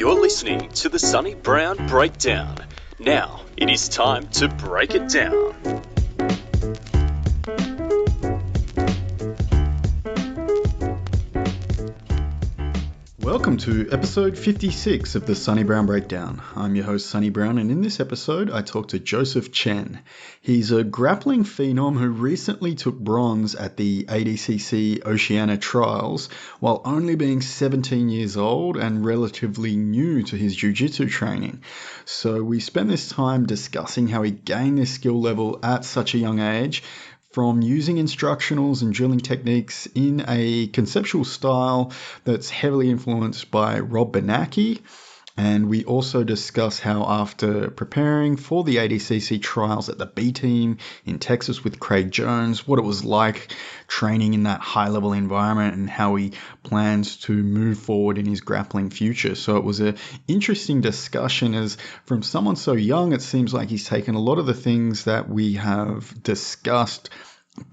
You're listening to the Sonny Brown Breakdown. Now, it is time to break it down. Welcome to episode 56 of the Sonny Brown Breakdown. I'm your host Sonny Brown, and in this episode I talk to Jozef Chen. He's a grappling phenom who recently took bronze at the ADCC Oceania Trials while only being 17 years old and relatively new to his jiu-jitsu training. So we spend this time discussing how he gained this skill level at such a young age, from using instructionals and drilling techniques in a conceptual style that's heavily influenced by Rob Biernacki. And we also discuss how after preparing for the ADCC trials at the B team in Texas with Craig Jones, what it was like training in that high-level environment and how he plans to move forward in his grappling future. So it was an interesting discussion, as from someone so young, it seems like he's taken a lot of the things that we have discussed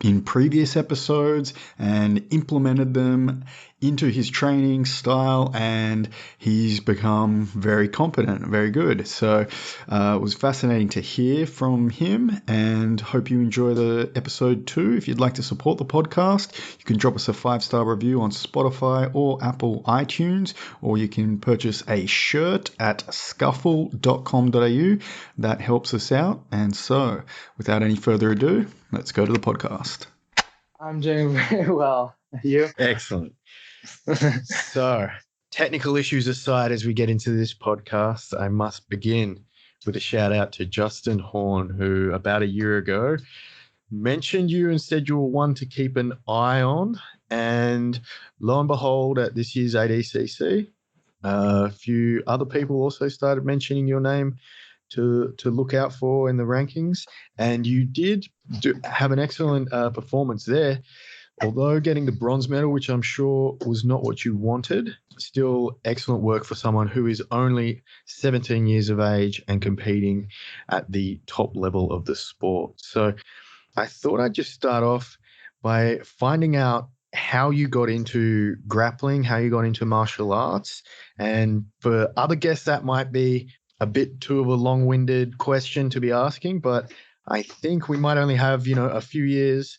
in previous episodes and implemented them into his training style, and he's become very competent, very good. So it was fascinating to hear from him, and hope you enjoy the episode too. If you'd like to support the podcast, you can drop us a 5-star review on Spotify or Apple iTunes, or you can purchase a shirt at scuffle.com.au. That helps us out. And so without any further ado, let's go to the podcast. I'm doing very well. You? Excellent. So, technical issues aside, as we get into this podcast, I must begin with a shout out to Justin Horn, who about a year ago mentioned you and said you were one to keep an eye on. And lo and behold, at this year's ADCC, a few other people also started mentioning your name to look out for in the rankings. And you did have an excellent performance there. Although getting the bronze medal, which I'm sure was not what you wanted, still excellent work for someone who is only 17 years of age and competing at the top level of the sport. So I thought I'd just start off by finding out how you got into grappling, how you got into martial arts. And for other guests, that might be a bit too of a long-winded question to be asking, but I think we might only have, a few years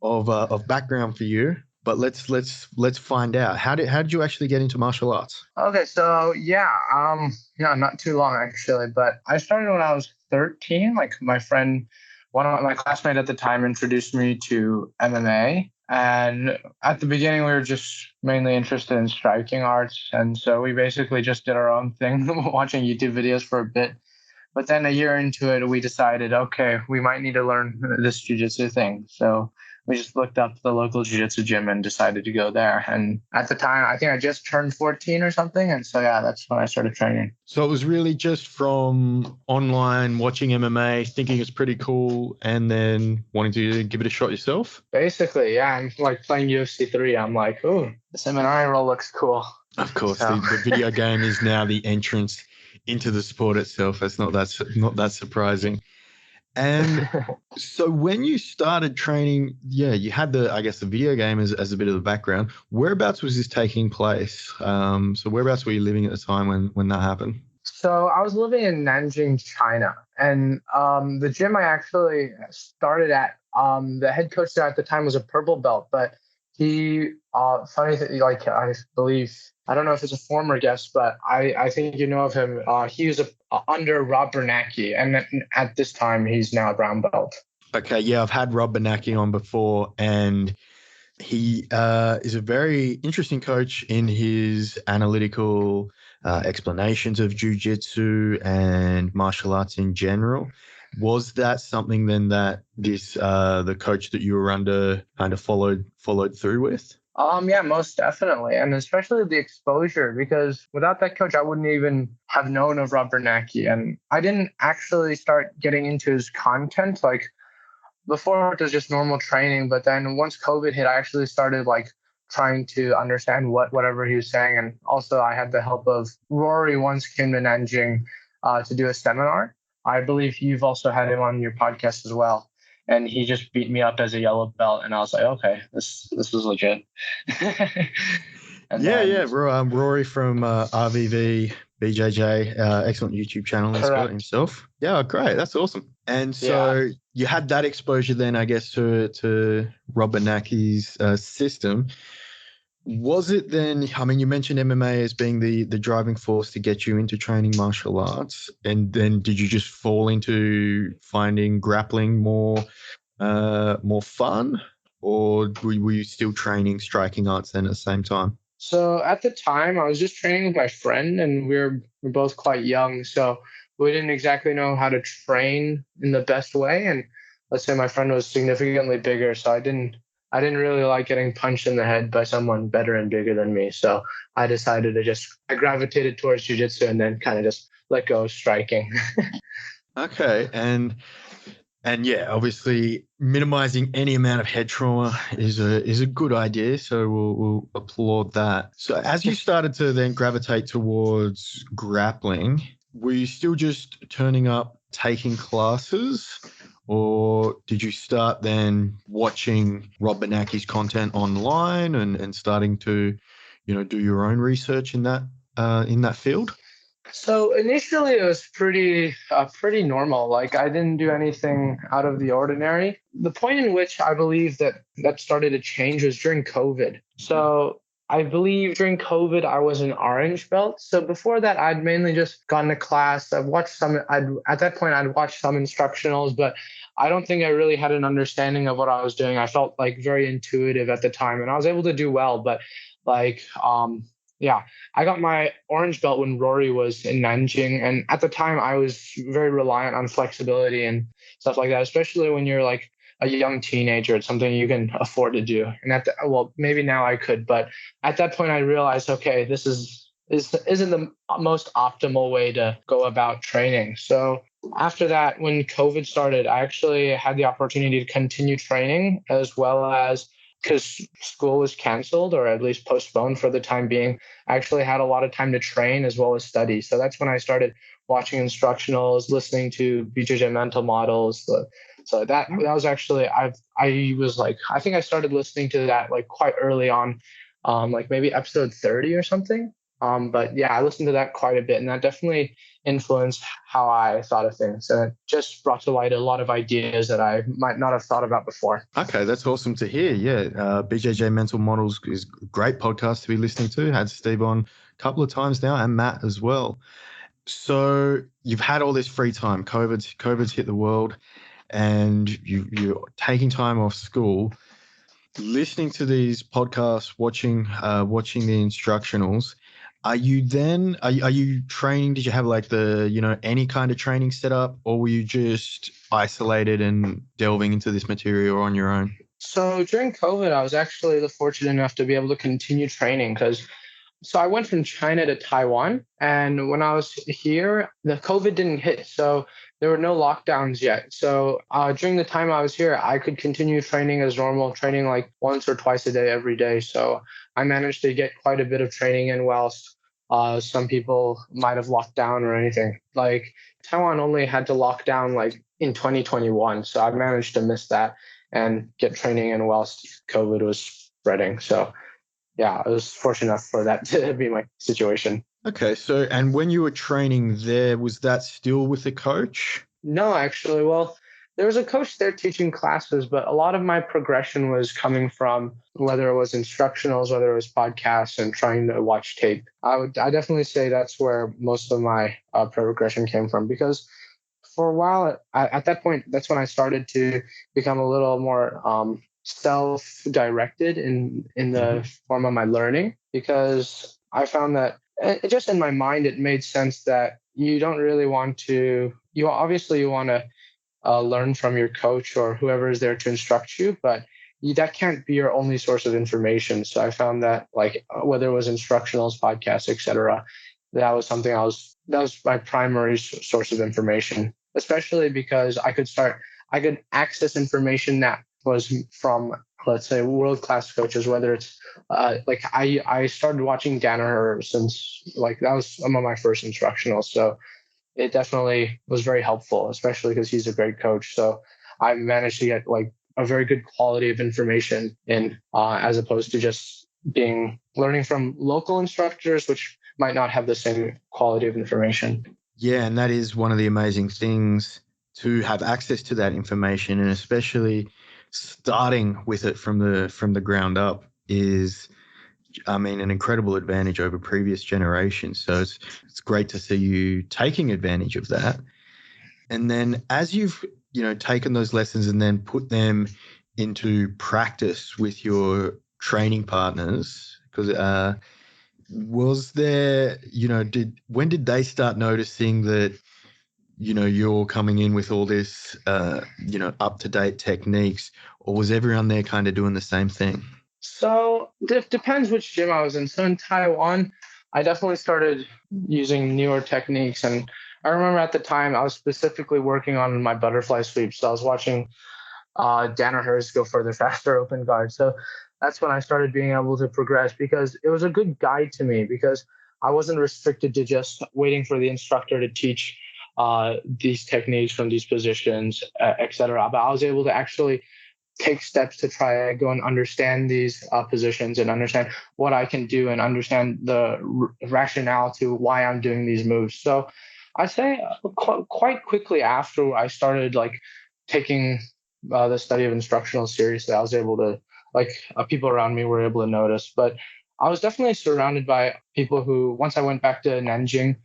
of background for you, but let's find out. How did you actually get into martial arts? Okay, so not too long actually, but I started when I was 13. Like one of my classmates at the time introduced me to MMA, and at the beginning we were just mainly interested in striking arts, and so we basically just did our own thing, watching YouTube videos for a bit. But then a year into it, we decided, okay, we might need to learn this jiu-jitsu thing. So we just looked up the local jiu-jitsu gym and decided to go there. And at the time, I think I just turned 14 or something. And so, that's when I started training. So it was really just from online watching MMA, thinking it's pretty cool, and then wanting to give it a shot yourself? Basically, yeah. I'm like playing UFC 3. I'm like, oh, this MMA role looks cool. Of course, the video game is now the entrance into the sport itself. That's not that surprising. And so when you started training, you had the video game as a bit of the background. Whereabouts was this taking place? So whereabouts were you living at the time when that happened? So I was living in Nanjing, China, and the gym I actually started at, the head coach there at the time was a purple belt, but he, funny thing, I believe, I don't know if it's a former guest, but I think you know of him. He was under Rob Biernacki, and at this time, he's now a brown belt. Okay, yeah, I've had Rob Biernacki on before, and he is a very interesting coach in his analytical explanations of jiu-jitsu and martial arts in general. Was that something then that this the coach that you were under kind of followed through with? Yeah, most definitely. And especially the exposure, because without that coach, I wouldn't even have known of Rob Biernacki. And I didn't actually start getting into his content. Like before, it was just normal training. But then once COVID hit, I actually started trying to understand whatever he was saying. And also I had the help of Rory once came to Nanjing to do a seminar. I believe you've also had him on your podcast as well. And he just beat me up as a yellow belt, and I was like, okay, this is legit. Rory from RVV BJJ, excellent YouTube channel he's got himself. Yeah, great. That's awesome. And so you had that exposure then, I guess, to Rob Biernacki's system. Was it then, I mean, you mentioned MMA as being the driving force to get you into training martial arts. And then did you just fall into finding grappling more fun? Or were you still training striking arts then at the same time? So at the time, I was just training with my friend, and we're both quite young. So we didn't exactly know how to train in the best way. And let's say my friend was significantly bigger, so I didn't really like getting punched in the head by someone better and bigger than me. So I decided to I gravitated towards jiu-jitsu and then kind of just let go of striking. Okay. And yeah, obviously minimizing any amount of head trauma is a good idea. So we'll applaud that. So as you started to then gravitate towards grappling, were you still just turning up, taking classes? Or did you start then watching Rob Biernacki's content online and starting to, do your own research in that field? So initially it was pretty normal. Like I didn't do anything out of the ordinary. The point in which I believe that started to change was during COVID. So I believe during COVID I was an orange belt. So before that I'd mainly just gone to class. I've watched at that point I'd watched some instructionals, but I don't think I really had an understanding of what I was doing. I felt like very intuitive at the time and I was able to do well, but I got my orange belt when Rory was in Nanjing. And at the time, I was very reliant on flexibility and stuff like that, especially when you're like a young teenager. It's something you can afford to do. And maybe now I could. But at that point, I realized, okay, this isn't the most optimal way to go about training. So after that, when COVID started, I actually had the opportunity to continue training as well as because school was canceled or at least postponed for the time being. I actually had a lot of time to train as well as study. So that's when I started watching instructionals, listening to BJJ mental models. So that was actually, I think I started listening to that like quite early on, like maybe episode 30 or something. But yeah, I listened to that quite a bit, and that definitely influenced how I thought of things. And it just brought to light a lot of ideas that I might not have thought about before. Okay, that's awesome to hear. Yeah, BJJ Mental Models is a great podcast to be listening to. Had Steve on a couple of times now, and Matt as well. So you've had all this free time. COVID's hit the world, and you're taking time off school, listening to these podcasts, watching the instructionals. Are you training? Did you have like any kind of training set up, or were you just isolated and delving into this material on your own? So during COVID, I was actually fortunate enough to be able to continue training so I went from China to Taiwan, and when I was here, the COVID didn't hit, so there were no lockdowns yet. So during the time I was here, I could continue training as normal, training like once or twice a day every day. So I managed to get quite a bit of training in whilst some people might have locked down or anything. Like Taiwan only had to lock down like in 2021, so I managed to miss that and get training in whilst COVID was spreading. So yeah, I was fortunate enough for that to be my situation. Okay, so and when you were training there, was that still with a coach? No, actually. Well, there was a coach there teaching classes, but a lot of my progression was coming from whether it was instructionals, whether it was podcasts, and trying to watch tape. I definitely say that's where most of my progression came from, because for a while at that point, that's when I started to become a little more self-directed in the form of my learning, because I found that just in my mind, it made sense that you don't really want to, you want to learn from your coach or whoever is there to instruct you, but that can't be your only source of information. So I found that like whether it was instructionals, podcasts, etc., that was something that was my primary source of information, especially because I could access information that was from, let's say, world-class coaches, whether it's like I started watching Danaher since like that was some of my first instructionals. So it definitely was very helpful, especially because he's a great coach. So I managed to get like a very good quality of information in as opposed to just learning from local instructors, which might not have the same quality of information. Yeah, and that is one of the amazing things, to have access to that information, and especially starting with it from the ground up is, I mean, an incredible advantage over previous generations. So it's great to see you taking advantage of that. And then as you've, taken those lessons and then put them into practice with your training partners, because was there, when did they start noticing that, you're coming in with all this, up-to-date techniques, or was everyone there kind of doing the same thing? So it depends which gym I was in. So in Taiwan, I definitely started using newer techniques. And I remember at the time I was specifically working on my butterfly sweep. So I was watching Danaher's go further, faster open guard. So that's when I started being able to progress, because it was a good guide to me, because I wasn't restricted to just waiting for the instructor to teach these techniques from these positions, etc. But I was able to actually take steps to try to go and understand these positions and understand what I can do and understand the rationale to why I'm doing these moves. So I say quite quickly after I started taking the study of instructional seriously, I was able to people around me were able to notice. But I was definitely surrounded by people who, once I went back to Nanjing,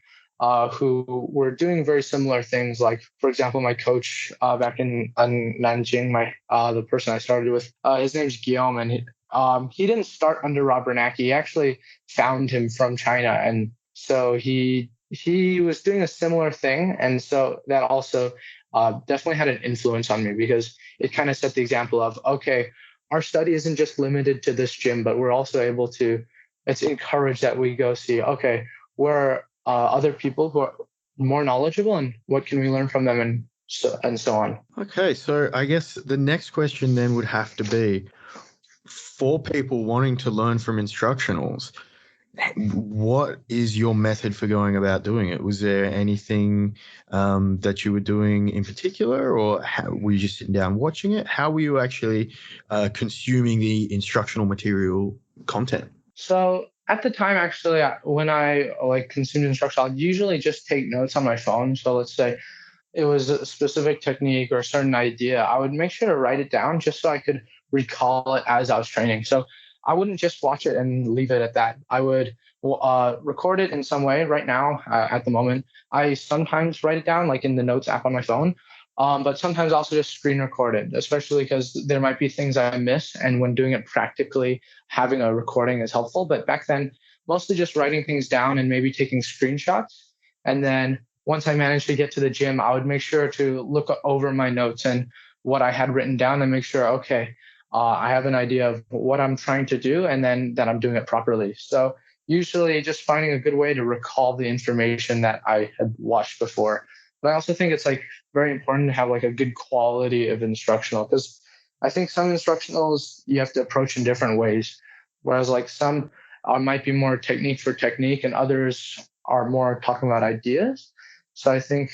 who were doing very similar things. Like, for example, my coach back in Nanjing, the person I started with, his name's Guillaume, and he didn't start under Rob Biernacki. He actually found him from China, and so he was doing a similar thing, and so that also definitely had an influence on me, because it kind of set the example of, okay, our study isn't just limited to this gym, but we're also able to, it's encouraged that we go see, okay, where other people who are more knowledgeable, and what can we learn from them, and so on. Okay, so I guess the next question then would have to be, for people wanting to learn from instructionals, what is your method for going about doing it? Was there anything that you were doing in particular, or were you just sitting down watching it? How were you actually consuming the instructional material content? So at the time, actually, when I consumed instruction, I'll usually just take notes on my phone. So let's say it was a specific technique or a certain idea, I would make sure to write it down just so I could recall it as I was training. So I wouldn't just watch it and leave it at that. I would record it in some way. Right now, at the moment, I sometimes write it down in the notes app on my phone. But sometimes also just screen record it, especially because there might be things I miss. And when doing it practically, having a recording is helpful. But back then, mostly just writing things down and maybe taking screenshots. And then once I managed to get to the gym, I would make sure to look over my notes and what I had written down and make sure, okay, I have an idea of what I'm trying to do, and then that I'm doing it properly. So usually just finding a good way to recall the information that I had watched before. But I also think it's very important to have a good quality of instructional, because I think some instructionals you have to approach in different ways. Whereas some might be more technique for technique, and others are more talking about ideas. So I think,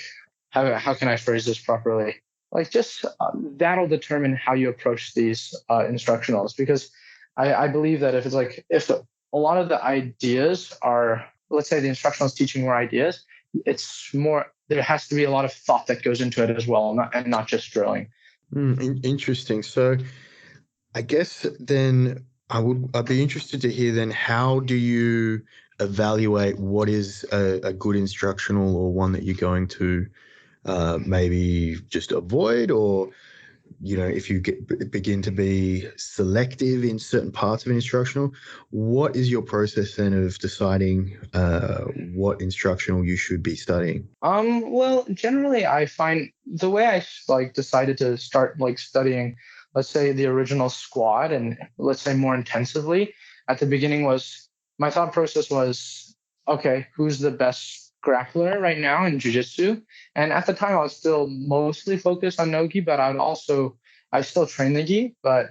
how can I phrase this properly? That'll determine how you approach these instructionals, because I believe that if if a lot of the ideas are, let's say the instructional is teaching more ideas, it's more, there has to be a lot of thought that goes into it as well, and not just drilling. Interesting. So I guess then I'd be interested to hear then, how do you evaluate what is a good instructional, or one that you're going to maybe just avoid, or if you begin to be selective in certain parts of an instructional? What is your process then of deciding what instructional you should be studying? Well, generally I find the way I decided to start studying, let's say the original squad, and let's say more intensively at the beginning, was my thought process was, okay, who's the best grappler right now in jiu-jitsu? And at the time I was still mostly focused on no-gi, but I still train the gi, but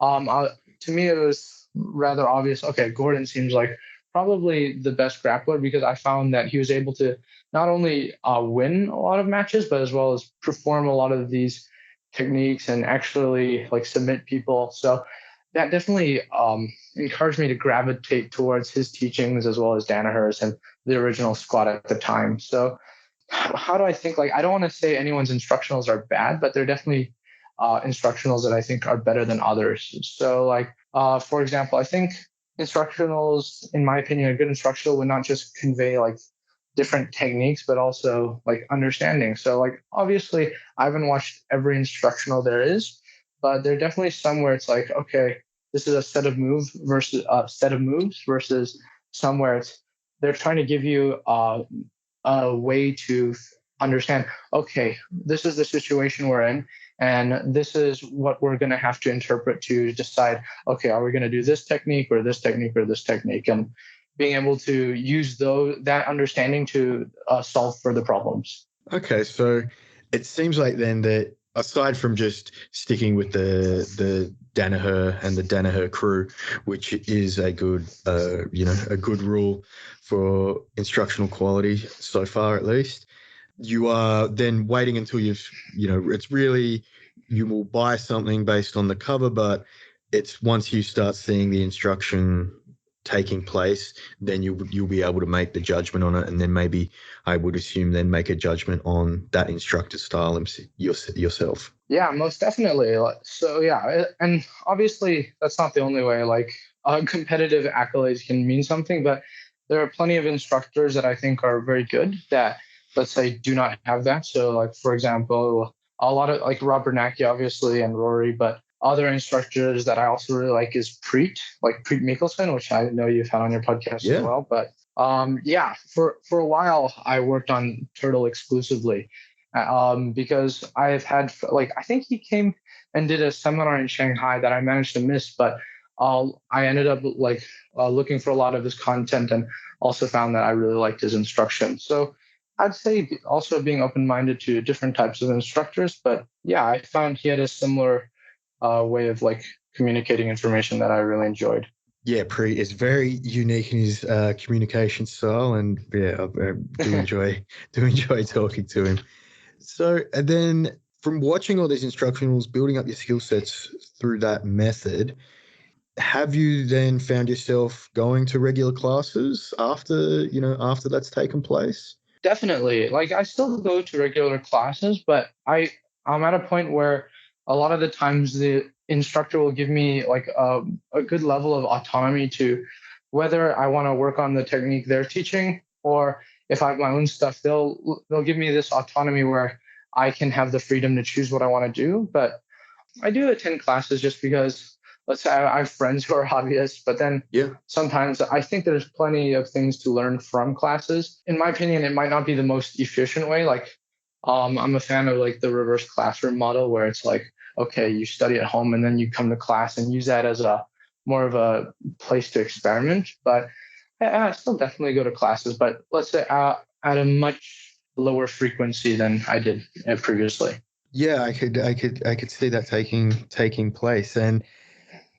to me it was rather obvious, okay, Gordon seems like probably the best grappler, because I found that he was able to not only win a lot of matches, but as well as perform a lot of these techniques and actually submit people. So that definitely encouraged me to gravitate towards his teachings as well as Danaher's and the original squad at the time. So how do I think? Like, I don't want to say anyone's instructionals are bad, but they're definitely instructionals that I think are better than others. So like, for example, I think instructionals, in my opinion, a good instructional would not just convey like different techniques, but also like understanding. So like, obviously I haven't watched every instructional there is, but there are definitely some where it's like, okay, this is a set of moves versus somewhere it's they're trying to give you a way to understand, okay, this is the situation we're in, and this is what we're going to have to interpret to decide, okay, are we going to do this technique or this technique or this technique? And being able to use that understanding to solve further problems. Okay, so it seems like then that aside from just sticking with the Danaher and the Danaher crew, which is a good a good rule for instructional quality so far at least, you are then waiting until it's really, you will buy something based on the cover, but it's once you start seeing the instruction taking place, then you'll be able to make the judgment on it, and then maybe I would assume then make a judgment on that instructor style yourself. Yeah, most definitely. So yeah, and obviously that's not the only way. Like competitive accolades can mean something, but there are plenty of instructors that I think are very good that, let's say, do not have that. So like, for example, a lot of like Rob Biernacki, obviously, and Rory, but other instructors that I also really like is Preet Mikkelsen, which I know you've had on your podcast as well. But for a while I worked on Turtle exclusively because I've had I think he came and did a seminar in Shanghai that I managed to miss, but I ended up looking for a lot of his content and also found that I really liked his instruction. So I'd say also being open-minded to different types of instructors, but yeah, I found he had a similar way of communicating information that I really enjoyed. Yeah, Preet is very unique in his communication style, and yeah, I do enjoy talking to him. So, and then from watching all these instructionals, building up your skill sets through that method, have you then found yourself going to regular classes after that's taken place? Definitely. I still go to regular classes, but I'm at a point where a lot of the times the instructor will give me a good level of autonomy to whether I want to work on the technique they're teaching, or if I have my own stuff, they'll give me this autonomy where I can have the freedom to choose what I want to do. But I do attend classes just because, let's say, I have friends who are hobbyists, but then sometimes I think there's plenty of things to learn from classes. In my opinion, it might not be the most efficient way. I'm a fan of the reverse classroom model, where it's okay, you study at home and then you come to class and use that as more of a place to experiment. But I still definitely go to classes, but let's say at a much lower frequency than I did previously. Yeah, I could see that taking place. And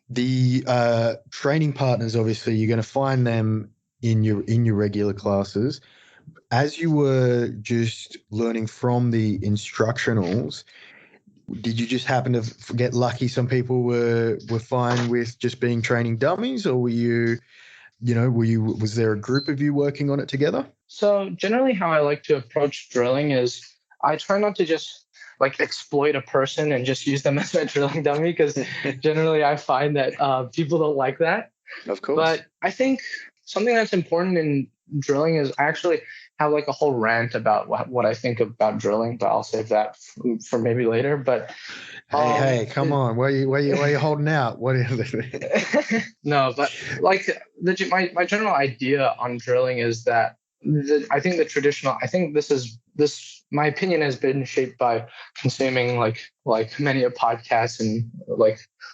the training partners, obviously, you're going to find them in your regular classes. As you were just learning from the instructionals, did you just happen to get lucky? Some people were fine with just being training dummies, or was there a group of you working on it together? So generally how I like to approach drilling is I try not to just exploit a person and just use them as my drilling dummy, because generally I find that people don't like that. Of course. But I think something that's important in drilling is I actually have a whole rant about what I think about drilling, but I'll save that for maybe later. But hey, come on, why are you holding out? What is it? No, but my general idea on drilling is that I think my opinion has been shaped by consuming many a podcast and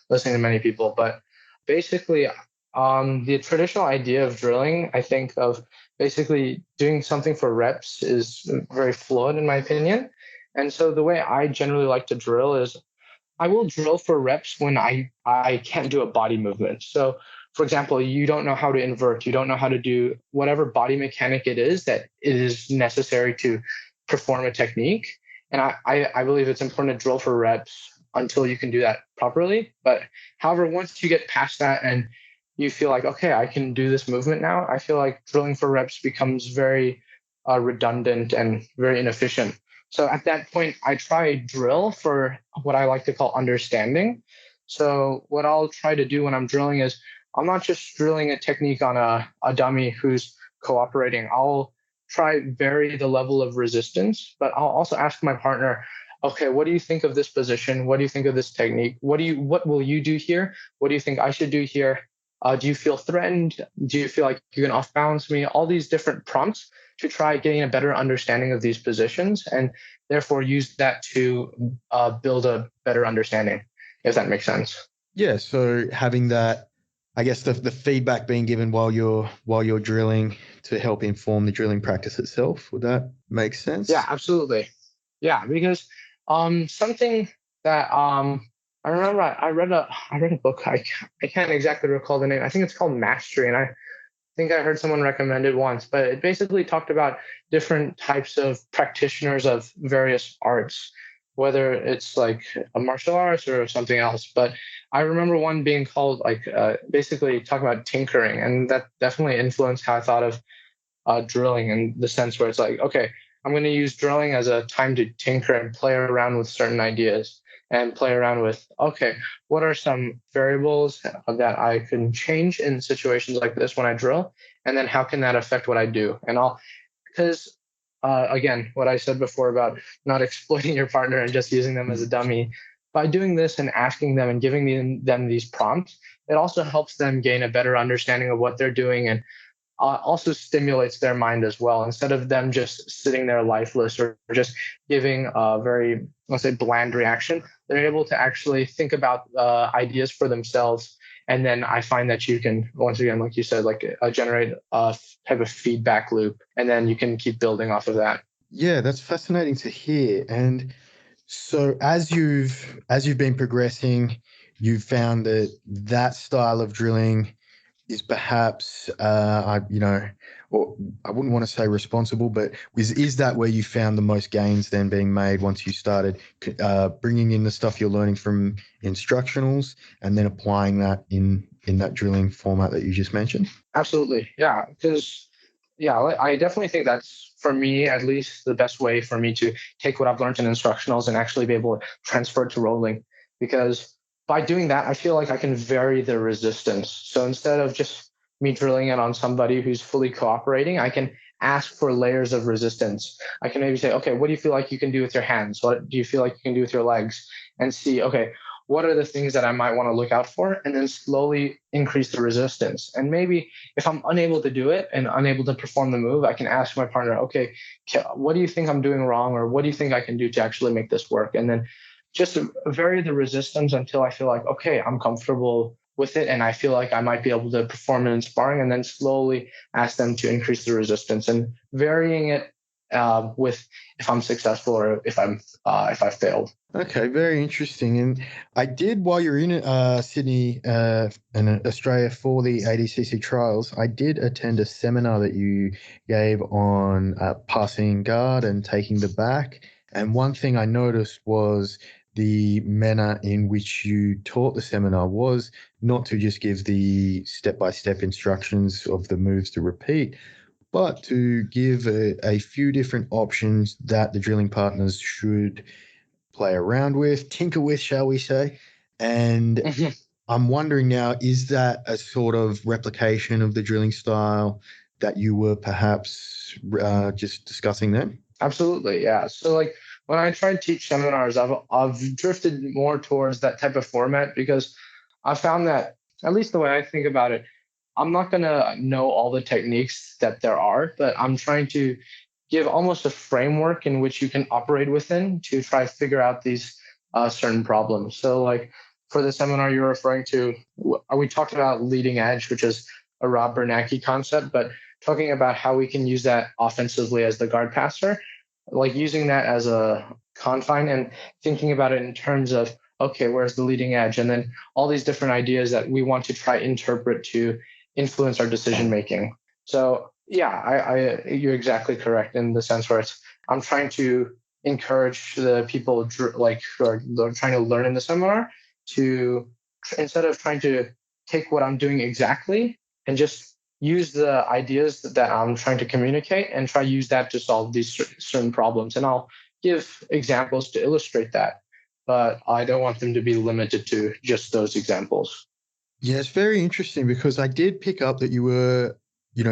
listening to many people. But basically, the traditional idea of drilling, I think, of basically doing something for reps is very flawed in my opinion. And so the way I generally like to drill is I will drill for reps when I can't do a body movement. So for example, you don't know how to invert, you don't know how to do whatever body mechanic it is that it is necessary to perform a technique. And I believe it's important to drill for reps until you can do that properly. But however, once you get past that and you feel like, okay, I can do this movement now, I feel like drilling for reps becomes very redundant and very inefficient. So at that point, I try drill for what I like to call understanding. So what I'll try to do when I'm drilling is I'm not just drilling a technique on a dummy who's cooperating. I'll try vary the level of resistance, but I'll also ask my partner, okay, what do you think of this position? What do you think of this technique? What will you do here? What do you think I should do here? Do you feel threatened? Do you feel like you can off balance me? All these different prompts to try getting a better understanding of these positions, and therefore use that to build a better understanding, if that makes sense. Yeah. So having that, I guess the feedback being given while you're drilling to help inform the drilling practice itself. Would that make sense? Yeah, absolutely. Yeah, because something that I remember I read a book. I can't exactly recall the name. I think it's called Mastery, and I think I heard someone recommend it once. But it basically talked about different types of practitioners of various arts, whether it's like a martial arts or something else. But I remember one being called basically talking about tinkering, and that definitely influenced how I thought of drilling, in the sense where it's like, okay, I'm going to use drilling as a time to tinker and play around with certain ideas and play around with, okay, what are some variables that I can change in situations like this when I drill? And then how can that affect what I do? And because again, what I said before about not exploiting your partner and just using them as a dummy, by doing this and asking them and giving them these prompts, it also helps them gain a better understanding of what they're doing, and also stimulates their mind as well. Instead of them just sitting there lifeless or just giving a very, let's say, bland reaction, they're able to actually think about ideas for themselves. And then I find that you can, once again, like you said, like generate a type of feedback loop, and then you can keep building off of that. Yeah, that's fascinating to hear. And so as you've been progressing, you've found that style of drilling is perhaps, or I wouldn't want to say responsible, but is that where you found the most gains then being made once you started bringing in the stuff you're learning from instructionals and then applying that in that drilling format that you just mentioned? Absolutely. Yeah. Because, I definitely think that's, for me, at least the best way for me to take what I've learned in instructionals and actually be able to transfer it to rolling. Because by doing that, I feel like I can vary the resistance. So instead of just me drilling it on somebody who's fully cooperating, I can ask for layers of resistance. I can maybe say, okay, what do you feel like you can do with your hands? What do you feel like you can do with your legs? And see, okay, what are the things that I might want to look out for? And then slowly increase the resistance. And maybe if I'm unable to do it and unable to perform the move, I can ask my partner, okay, what do you think I'm doing wrong? Or what do you think I can do to actually make this work? And then just vary the resistance until I feel like, okay, I'm comfortable with it and I feel like I might be able to perform it in sparring, and then slowly ask them to increase the resistance and varying it with if I'm successful or if I failed. Okay, very interesting. And I did, while you're in Sydney and Australia for the ADCC trials, I did attend a seminar that you gave on passing guard and taking the back. And one thing I noticed was the manner in which you taught the seminar was not to just give the step-by-step instructions of the moves to repeat, but to give a few different options that the drilling partners should play around with, tinker with, shall we say. And I'm wondering now, is that a sort of replication of the drilling style that you were perhaps just discussing then? Absolutely, yeah. So like when I try and teach seminars, I've drifted more towards that type of format because I found that, at least the way I think about it, I'm not going to know all the techniques that there are, but I'm trying to give almost a framework in which you can operate within to try to figure out these certain problems. So like for the seminar you're referring to, we talked about leading edge, which is a Rob Biernacki concept, but talking about how we can use that offensively as the guard passer, like using that as a confine and thinking about it in terms of, okay, where's the leading edge? And then all these different ideas that we want to try interpret to influence our decision making. So yeah, you're exactly correct in the sense where I'm trying to encourage the people like who are trying to learn in the seminar to, instead of trying to take what I'm doing exactly and just use the ideas that I'm trying to communicate and try to use that to solve these certain problems. And I'll give examples to illustrate that, but I don't want them to be limited to just those examples. Yeah, it's very interesting because I did pick up that you were,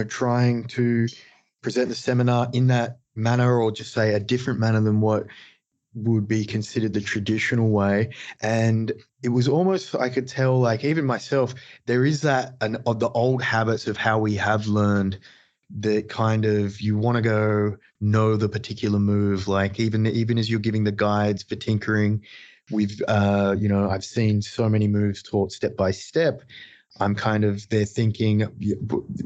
trying to present the seminar in that manner, or just say a different manner than what would be considered the traditional way. And it was almost, I could tell, like even myself, there is that of the old habits of how we have learned, that kind of, you want to go know the particular move, like even as you're giving the guides for tinkering, we've I've seen so many moves taught step by step. I'm kind of there thinking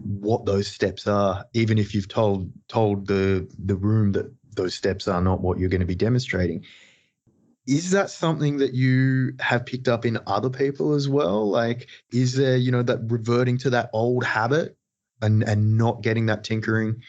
what those steps are, even if you've told the room that those steps are not what you're going to be demonstrating. Is that something that you have picked up in other people as well? Like, is there, that reverting to that old habit and not getting that tinkering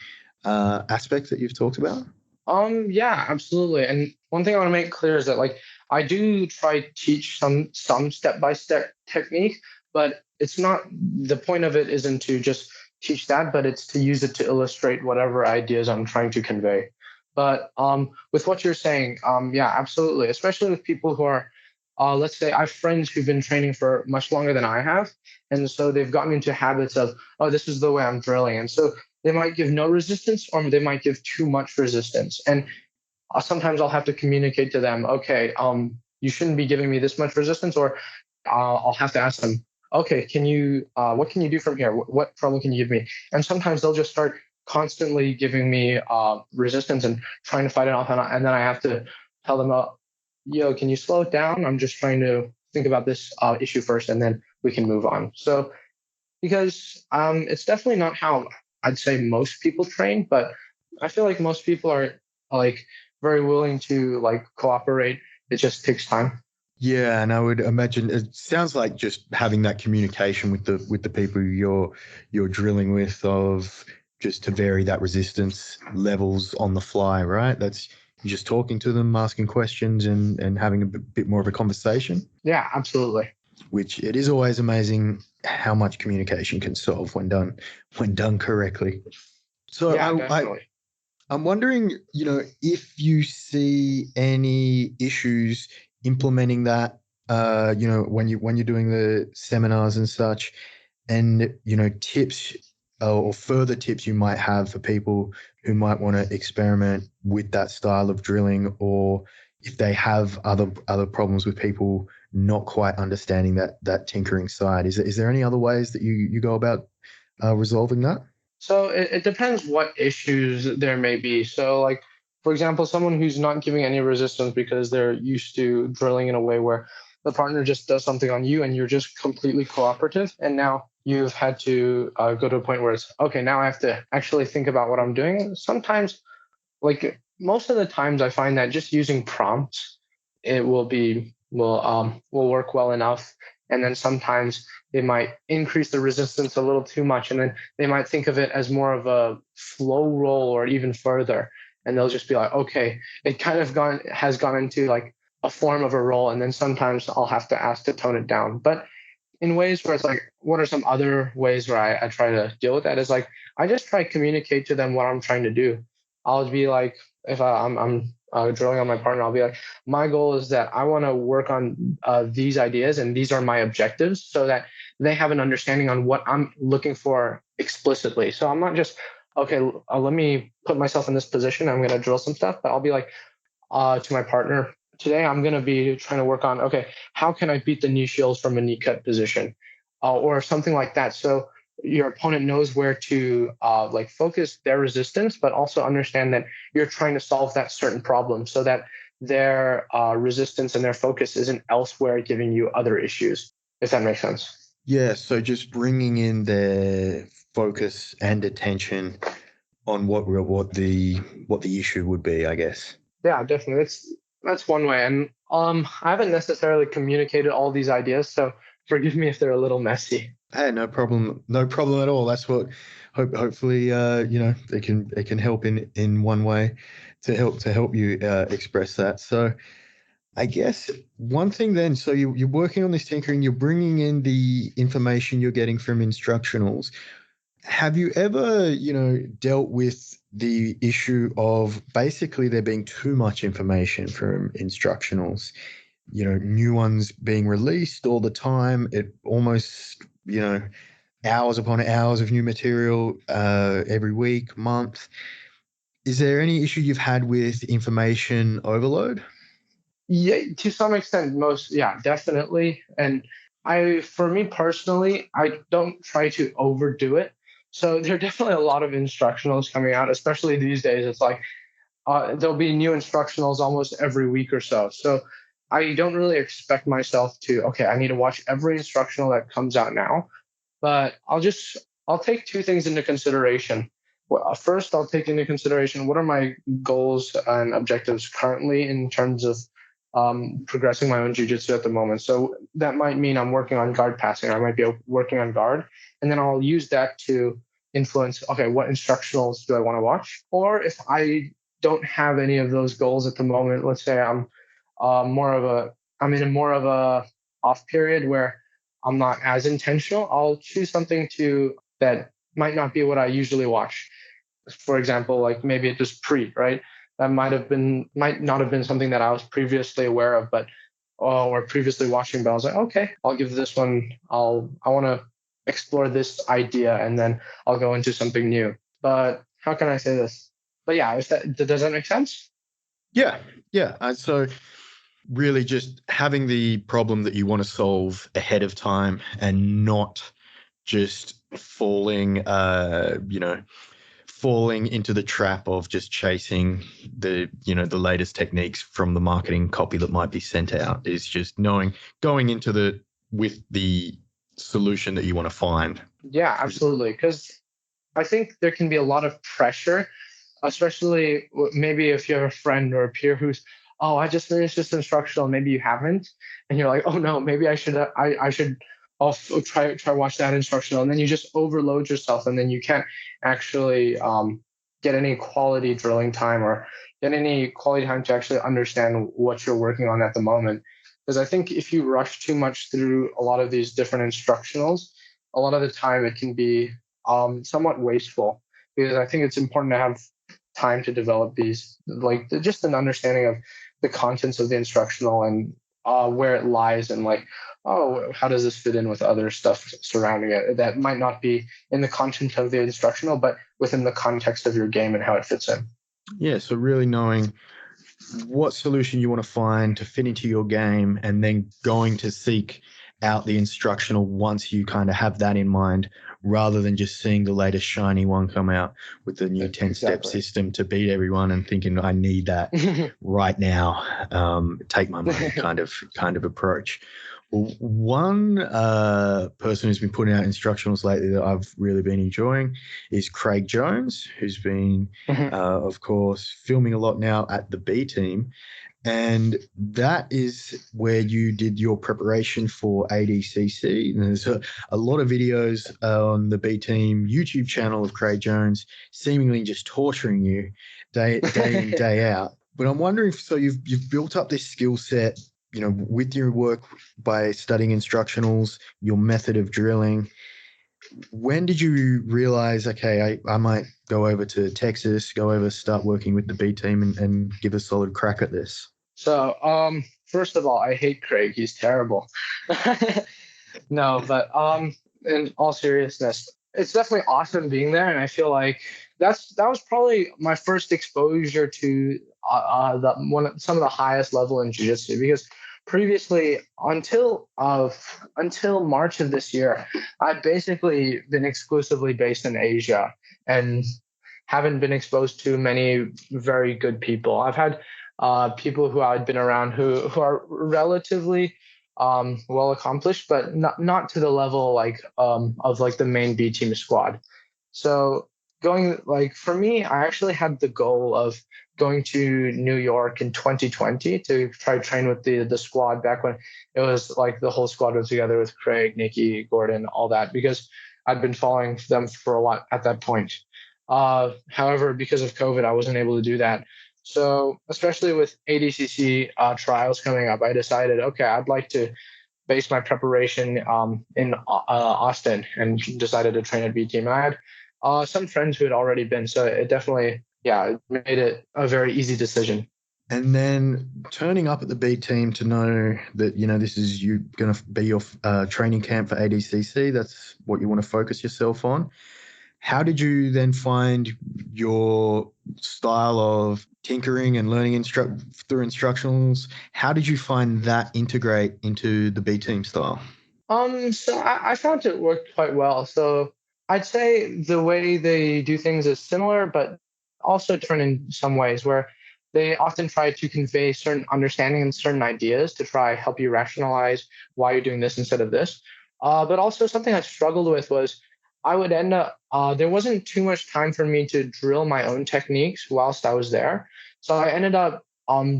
aspect that you've talked about? Yeah, absolutely. And one thing I want to make clear is that like I do try to teach some step-by-step technique, but it's not, the point of it isn't to just teach that, but it's to use it to illustrate whatever ideas I'm trying to convey. But with what you're saying, yeah, absolutely. Especially with people who are, let's say I have friends who've been training for much longer than I have. And so they've gotten into habits of, oh, this is the way I'm drilling. And so they might give no resistance, or they might give too much resistance. And sometimes I'll have to communicate to them, okay, you shouldn't be giving me this much resistance, or I'll have to ask them, okay, what can you do from here? What trouble can you give me? And sometimes they'll just start constantly giving me resistance and trying to fight it off. And then I have to tell them, yo, can you slow it down? I'm just trying to think about this issue first, and then we can move on. So, because it's definitely not how I'd say most people train, but I feel like most people are like very willing to like cooperate. It just takes time. Yeah, and I would imagine it sounds like just having that communication with the people you're drilling with, of just to vary that resistance levels on the fly, right? That's, you're just talking to them, asking questions, and having a bit more of a conversation. Yeah, absolutely. Which, it is always amazing how much communication can solve when done correctly. So yeah, definitely. I'm wondering, if you see any issues implementing that, when you're doing the seminars and such, and, tips or further tips you might have for people who might want to experiment with that style of drilling, or if they have other problems with people not quite understanding that tinkering side. Is there any other ways that you go about resolving that? So it depends what issues there may be. So like, for example, someone who's not giving any resistance because they're used to drilling in a way where the partner just does something on you and you're just completely cooperative. And now you've had to go to a point where it's, okay, now I have to actually think about what I'm doing. Sometimes, like most of the times, I find that just using prompts, it will work well enough. And then sometimes they might increase the resistance a little too much, and then they might think of it as more of a flow roll or even further. And they'll just be like, okay, it kind of has gone into like a form of a roll. And then sometimes I'll have to ask to tone it down. But in ways where it's like, what are some other ways where I try to deal with that? Is like, I just try to communicate to them what I'm trying to do. I'll be like, if I'm drilling on my partner, I'll be like, my goal is that I want to work on these ideas, and these are my objectives, so that they have an understanding on what I'm looking for explicitly. So I'm not just, okay, let me put myself in this position, I'm going to drill some stuff, but I'll be like to my partner, today I'm going to be trying to work on, okay, how can I beat the knee shields from a knee cut position, or something like that. So your opponent knows where to like focus their resistance, but also understand that you're trying to solve that certain problem, so that their resistance and their focus isn't elsewhere giving you other issues, if that makes sense. Yeah, so just bringing in their focus and attention on what the issue would be, I guess. Yeah, definitely. That's one way. And I haven't necessarily communicated all these ideas, so forgive me if they're a little messy. Hey, no problem at all. That's what hopefully it can help in one way to help you express that. So I guess one thing then, so you're working on this tinkering, you're bringing in the information you're getting from instructionals. Have you ever, dealt with the issue of basically there being too much information from instructionals? New ones being released all the time. It almost, hours upon hours of new material every week, month. Is there any issue you've had with information overload? Yeah, to some extent, definitely. And for me personally, I don't try to overdo it. So there are definitely a lot of instructionals coming out, especially these days. It's like there'll be new instructionals almost every week or so. So I don't really expect myself to, okay, I need to watch every instructional that comes out now. But I'll take two things into consideration. Well, first, I'll take into consideration what are my goals and objectives currently in terms of progressing my own jiu-jitsu at the moment. So that might mean I'm working on guard passing. I might be working on guard, and then I'll use that to influence, okay, what instructionals do I want to watch? Or if I don't have any of those goals at the moment, let's say I'm in a more of a off period where I'm not as intentional, I'll choose something that might not be what I usually watch. For example, like maybe it was right? That might not have been something that I was previously aware of, or previously watching, but I was like, okay, I'll give this one, I want to explore this idea, and then I'll go into something new. But how can I say this? But yeah, does that make sense? Yeah. So really just having the problem that you want to solve ahead of time and not just falling into the trap of just chasing the latest techniques from the marketing copy that might be sent out. Is just going into with the solution that you want to find. Yeah, absolutely. Because I think there can be a lot of pressure, especially maybe if you have a friend or a peer who's, oh, I just finished this instructional, maybe you haven't, and you're like, oh no, maybe I should also try watch that instructional, and then you just overload yourself, and then you can't actually get any quality drilling time or get any quality time to actually understand what you're working on at the moment. Because I think if you rush too much through a lot of these different instructionals, a lot of the time it can be somewhat wasteful, because I think it's important to have time to develop these, like just an understanding of the contents of the instructional and where it lies, and like, oh, how does this fit in with other stuff surrounding it that might not be in the content of the instructional, but within the context of your game and how it fits in. Yeah, so really knowing what solution you want to find to fit into your game, and then going to seek out the instructional once you kind of have that in mind, rather than just seeing the latest shiny one come out with the new 10-step system to beat everyone and thinking, I need that right now, take my money kind of approach. One person who's been putting out instructionals lately that I've really been enjoying is Craig Jones, who's been, of course, filming a lot now at the B team. And that is where you did your preparation for ADCC. And there's a lot of videos on the B team YouTube channel of Craig Jones seemingly just torturing you day in, day out. But I'm wondering, so you've built up this skill set, with your work by studying instructionals, your method of drilling. When did you realize, okay, I might go over to Texas, start working with the B team and give a solid crack at this? So, first of all, I hate Craig. He's terrible. No, but in all seriousness, it's definitely awesome being there, and I feel like that was probably my first exposure to some of the highest level in jiu-jitsu, because previously, until March of this year, I've basically been exclusively based in Asia and haven't been exposed to many very good people. I've had people who I'd been around who are relatively well accomplished, but not to the level of like the main B team squad. So going, like, for me, I actually had the goal of going to New York in 2020 to try to train with the squad back when it was like the whole squad was together with Craig, Nikki, Gordon, all that, because I'd been following them for a lot at that point. However, because of COVID, I wasn't able to do that. So especially with ADCC trials coming up, I decided, okay, I'd like to base my preparation in Austin, and decided to train at B Team. And I had some friends who had already been, so it definitely, it made it a very easy decision. And then turning up at the B Team to know that, this is you going to be your training camp for ADCC, that's what you want to focus yourself on. How did you then find your style of tinkering and learning through instructionals? How did you find that integrate into the B Team style? So I found it worked quite well. So I'd say the way they do things is similar, but also different in some ways, where they often try to convey certain understanding and certain ideas to try help you rationalize why you're doing this instead of this. But also something I struggled with was I would end up, there wasn't too much time for me to drill my own techniques whilst I was there. So I ended up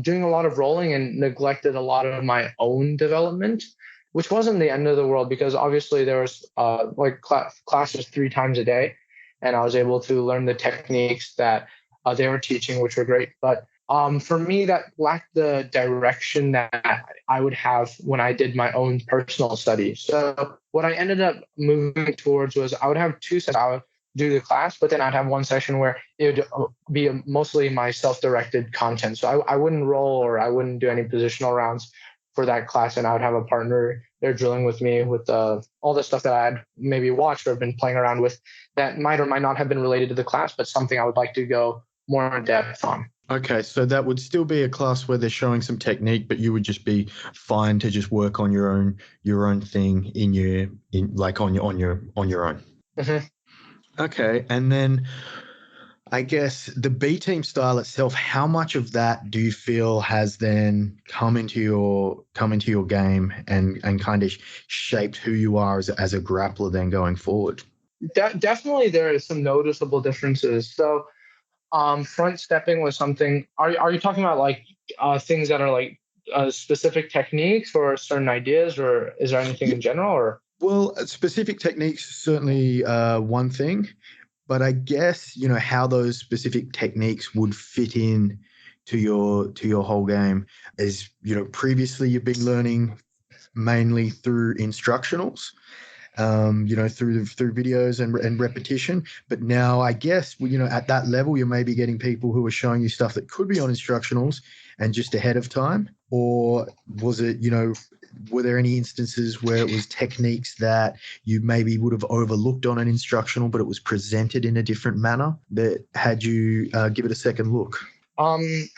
doing a lot of rolling and neglected a lot of my own development, which wasn't the end of the world, because obviously there was classes 3 times a day, and I was able to learn the techniques that they were teaching, which were great. But for me, that lacked the direction that I would have when I did my own personal study. So what I ended up moving towards was I would have 2 sessions. I would do the class, but then I'd have one session where it would be mostly my self-directed content. So I wouldn't roll, or I wouldn't do any positional rounds for that class, and I would have a partner there drilling with me with all the stuff that I had maybe watched or been playing around with that might or might not have been related to the class, but something I would like to go more in depth on. Okay, so that would still be a class where they're showing some technique, but you would just be fine to just work on your own thing on your own. Mm-hmm. Okay, and then I guess the B Team style itself, how much of that do you feel has then come into your game and kind of shaped who you are as a grappler then going forward? Definitely, there is some noticeable differences. So, front stepping was something. Are you talking about like things that are like specific techniques or certain ideas, or is there anything in general? Or well, specific techniques is certainly one thing. But I guess, how those specific techniques would fit in to your whole game is, previously you've been learning mainly through instructionals, through videos and repetition. But now I guess, at that level, you're maybe getting people who are showing you stuff that could be on instructionals and just ahead of time. Or was it, were there any instances where it was techniques that you maybe would have overlooked on an instructional, but it was presented in a different manner that had you give it a second look?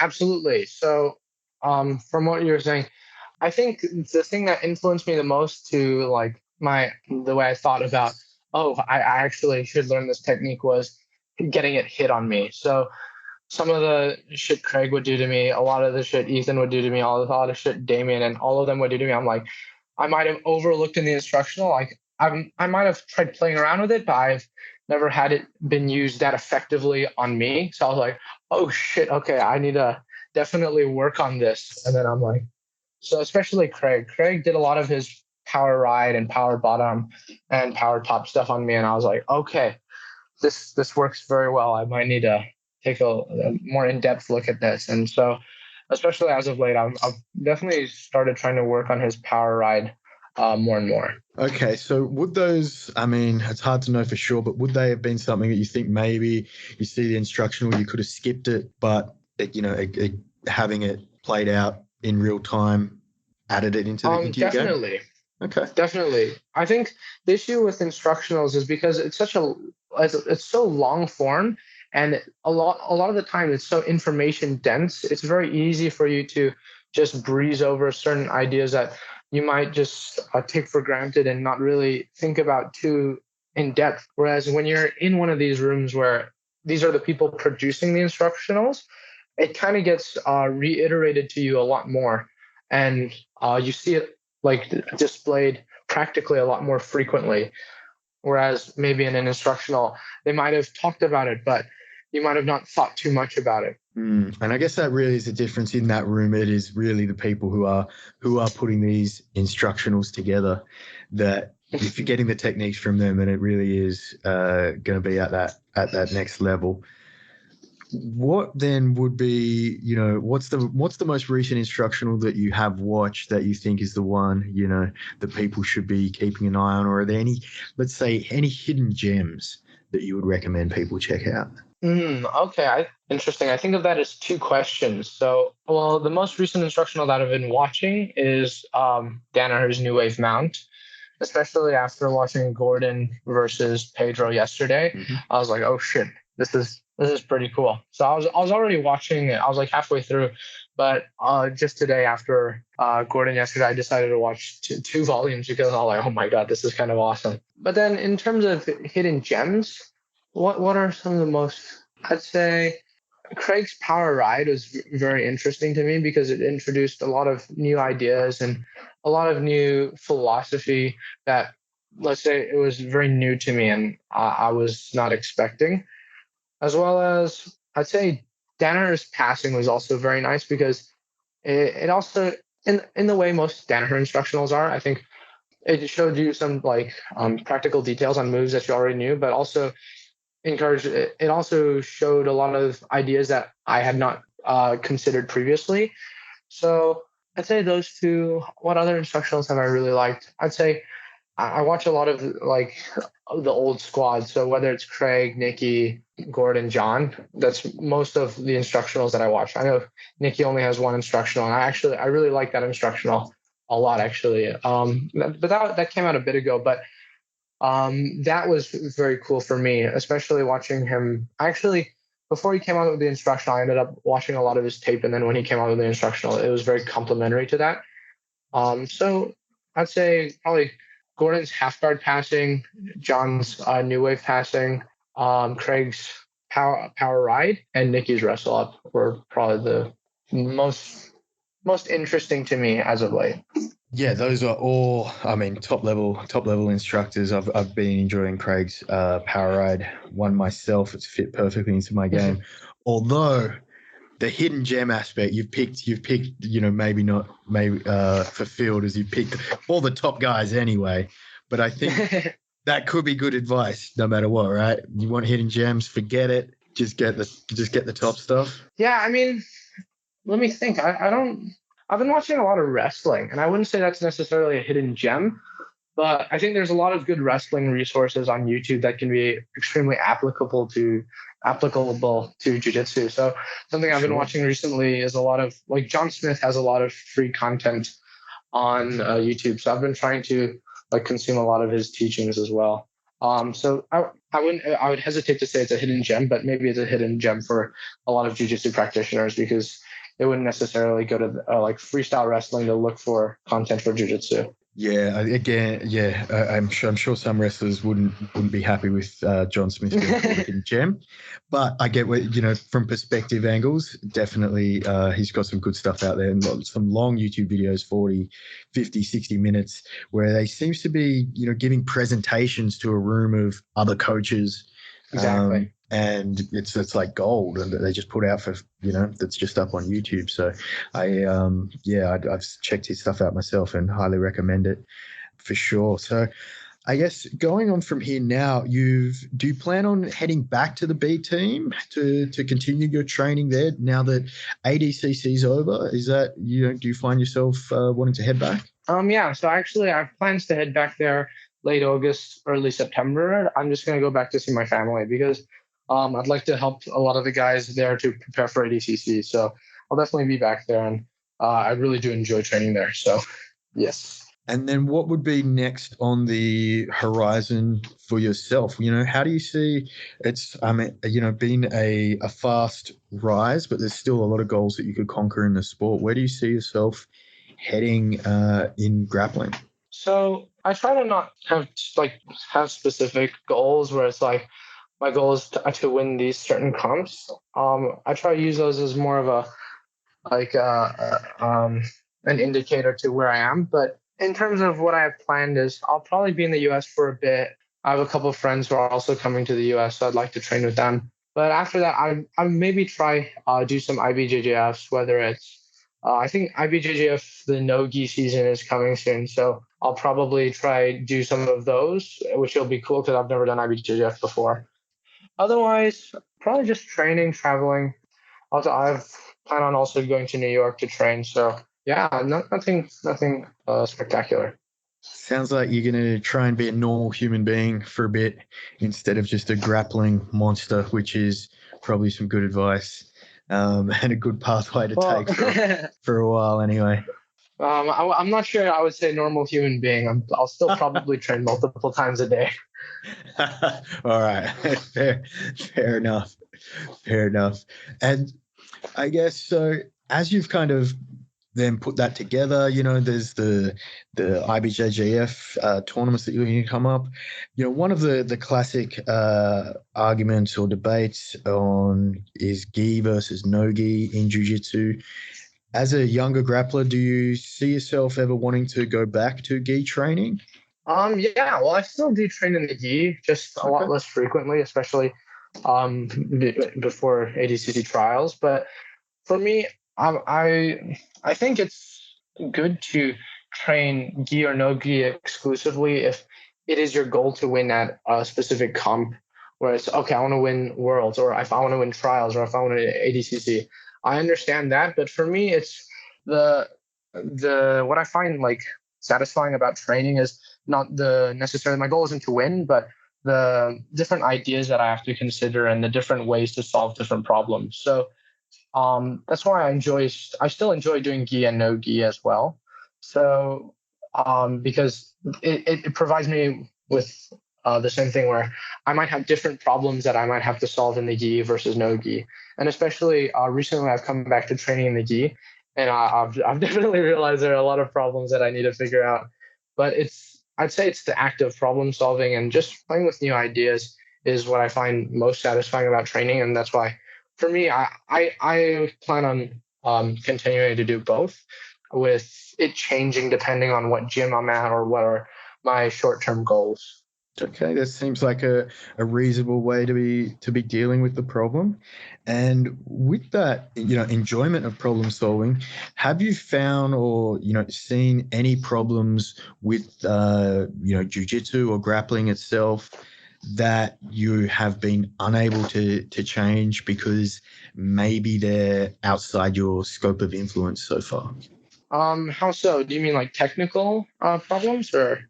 Absolutely. So, from what you're saying, I think the thing that influenced me the most to like the way I thought about, I actually should learn this technique, was getting it hit on me. So some of the shit Craig would do to me, a lot of the shit Ethan would do to me, a lot of shit Damien and all of them would do to me, I'm like, I might have overlooked in the instructional. Like I might have tried playing around with it, but I've never had it been used that effectively on me. So I was like, oh shit, okay, I need to definitely work on this. And then I'm like, so especially Craig did a lot of his power ride and power bottom and power top stuff on me. And I was like, okay, this works very well. I might need to take a more in-depth look at this. And so, especially as of late, I've definitely started trying to work on his power ride more and more. Okay, so would those, I mean, it's hard to know for sure, but would they have been something that you think maybe you see the instructional, you could have skipped it, but having it played out in real time added it into your definitely. game? Okay. Definitely. I think the issue with instructionals is because it's so long form, and a lot of the time it's so information dense. It's very easy for you to just breeze over certain ideas that you might just take for granted and not really think about too in depth. Whereas when you're in one of these rooms where these are the people producing the instructionals, it kind of gets reiterated to you a lot more, and you see it like displayed practically a lot more frequently. Whereas maybe in an instructional, they might have talked about it, but you might have not thought too much about it. And I guess that really is the difference in that room. It is really the people who are putting these instructionals together, that if you're getting the techniques from them, then it really is going to be at that next level. What then would be, what's the most recent instructional that you have watched that you think is the one, that people should be keeping an eye on? Or are there any hidden gems that you would recommend people check out? Okay, interesting. I think of that as two questions. So, well, the most recent instructional that I've been watching is Danaher's New Wave Mount, especially after watching Gordon versus Pedro yesterday. I was like, oh shit, this is pretty cool. So I was already watching it. I was like halfway through, but just today after Gordon yesterday, I decided to watch two volumes because I was like, oh my god, this is kind of awesome. But then in terms of hidden gems, what are some of the most? I'd say Craig's Power Ride was very interesting to me because it introduced a lot of new ideas and a lot of new philosophy that, let's say, it was very new to me and I was not expecting. As well as, I'd say Danaher's passing was also very nice because it also, in the way most Danaher instructionals are, I think it showed you some practical details on moves that you already knew, but also it also showed a lot of ideas that I had not considered previously. So I'd say those two. What other instructionals have I really liked? I'd say I watch a lot of the old squad. So whether it's Craig, Nikki, Gordon, John, that's most of the instructionals that I watch. I know Nikki only has one instructional, and I really like that instructional a lot actually. But that came out a bit ago, but that was very cool for me, especially watching him. Actually, before he came out with the instructional, I ended up watching a lot of his tape, and then when he came out with the instructional, it was very complimentary to that. So I'd say probably Gordon's half guard passing, John's new wave passing, Craig's power ride, and Nikki's wrestle up were probably the most interesting to me as of late. Yeah, those are all, top level instructors. I've been enjoying Craig's Power Ride one myself. It's fit perfectly into my game. Although the hidden gem aspect you've picked, maybe not for field, as you've picked all the top guys anyway. But I think that could be good advice no matter what, right? You want hidden gems, forget it. Just get the top stuff. Yeah, let me think. I've been watching a lot of wrestling, and I wouldn't say that's necessarily a hidden gem, but I think there's a lot of good wrestling resources on YouTube that can be extremely applicable to jiu-jitsu. So something I've been watching recently is a lot of John Smith has a lot of free content on YouTube. So I've been trying to consume a lot of his teachings as well. So I would hesitate to say it's a hidden gem, but maybe it's a hidden gem for a lot of jiu-jitsu practitioners because they wouldn't necessarily go to freestyle wrestling to look for content for jiu-jitsu. Yeah, I'm sure some wrestlers wouldn't be happy with John Smith being a hidden gem, but I get what, from perspective angles, definitely he's got some good stuff out there and some long YouTube videos, 40, 50, 60 minutes, where they seems to be, giving presentations to a room of other coaches. Exactly. And it's like gold, and they just put out for that's just up on YouTube. So I've checked his stuff out myself and highly recommend it for sure. So I guess going on from here now, do you plan on heading back to the B team to continue your training there now that ADCC is over? Is that do you find yourself wanting to head back? Yeah. So actually, I have plans to head back there late August, early September. I'm just gonna go back to see my family because I'd like to help a lot of the guys there to prepare for ADCC. So I'll definitely be back there, and I really do enjoy training there. So yes. And then what would be next on the horizon for yourself? How do you see it's, been a fast rise, but there's still a lot of goals that you could conquer in the sport. Where do you see yourself heading in grappling? So I try to not have specific goals where it's my goal is to win these certain comps. I try to use those as more of an indicator to where I am. But in terms of what I have planned is I'll probably be in the US for a bit. I have a couple of friends who are also coming to the US, so I'd like to train with them. But after that, I maybe try do some IBJJFs, whether it's I think IBJJF, the no-gi season is coming soon, so I'll probably try do some of those, which will be cool because I've never done IBJJF before. Otherwise, probably just training, traveling. Also, I've plan on also going to New York to train. So yeah, nothing spectacular. Sounds like you're going to try and be a normal human being for a bit instead of just a grappling monster, which is probably some good advice and a good pathway to take for a while anyway. I'm not sure I would say normal human being. I'll still probably train multiple times a day. All right. Fair enough. And I guess so as you've kind of then put that together, there's the IBJJF tournaments that you're going to come up. One of the classic arguments or debates on is gi versus no gi in jiu-jitsu. As a younger grappler, do you see yourself ever wanting to go back to gi training? Yeah, well, I still do train in the gi, just a lot less frequently, especially before ADCC trials. But for me, I think it's good to train gi or no gi exclusively if it is your goal to win at a specific comp, where it's okay, I want to win worlds, or if I want to win trials, or if I want to ADCC. I understand that, but for me, it's the what I find like satisfying about training is not the necessarily my goal isn't to win, but the different ideas that I have to consider and the different ways to solve different problems. So that's why I still enjoy doing gi and no gi as well. So because it provides me with the same thing where I might have different problems that I might have to solve in the gi versus no gi. And especially recently I've come back to training in the gi, and I've definitely realized there are a lot of problems that I need to figure out. But I'd say it's the act of problem solving and just playing with new ideas is what I find most satisfying about training. And that's why for me, I plan on continuing to do both, with it changing depending on what gym I'm at or what are my short-term goals. Okay, that seems like a reasonable way to be dealing with the problem. And with that, enjoyment of problem solving, have you found or seen any problems with jiu-jitsu or grappling itself that you have been unable to change because maybe they're outside your scope of influence so far? How so? Do you mean like technical problems or?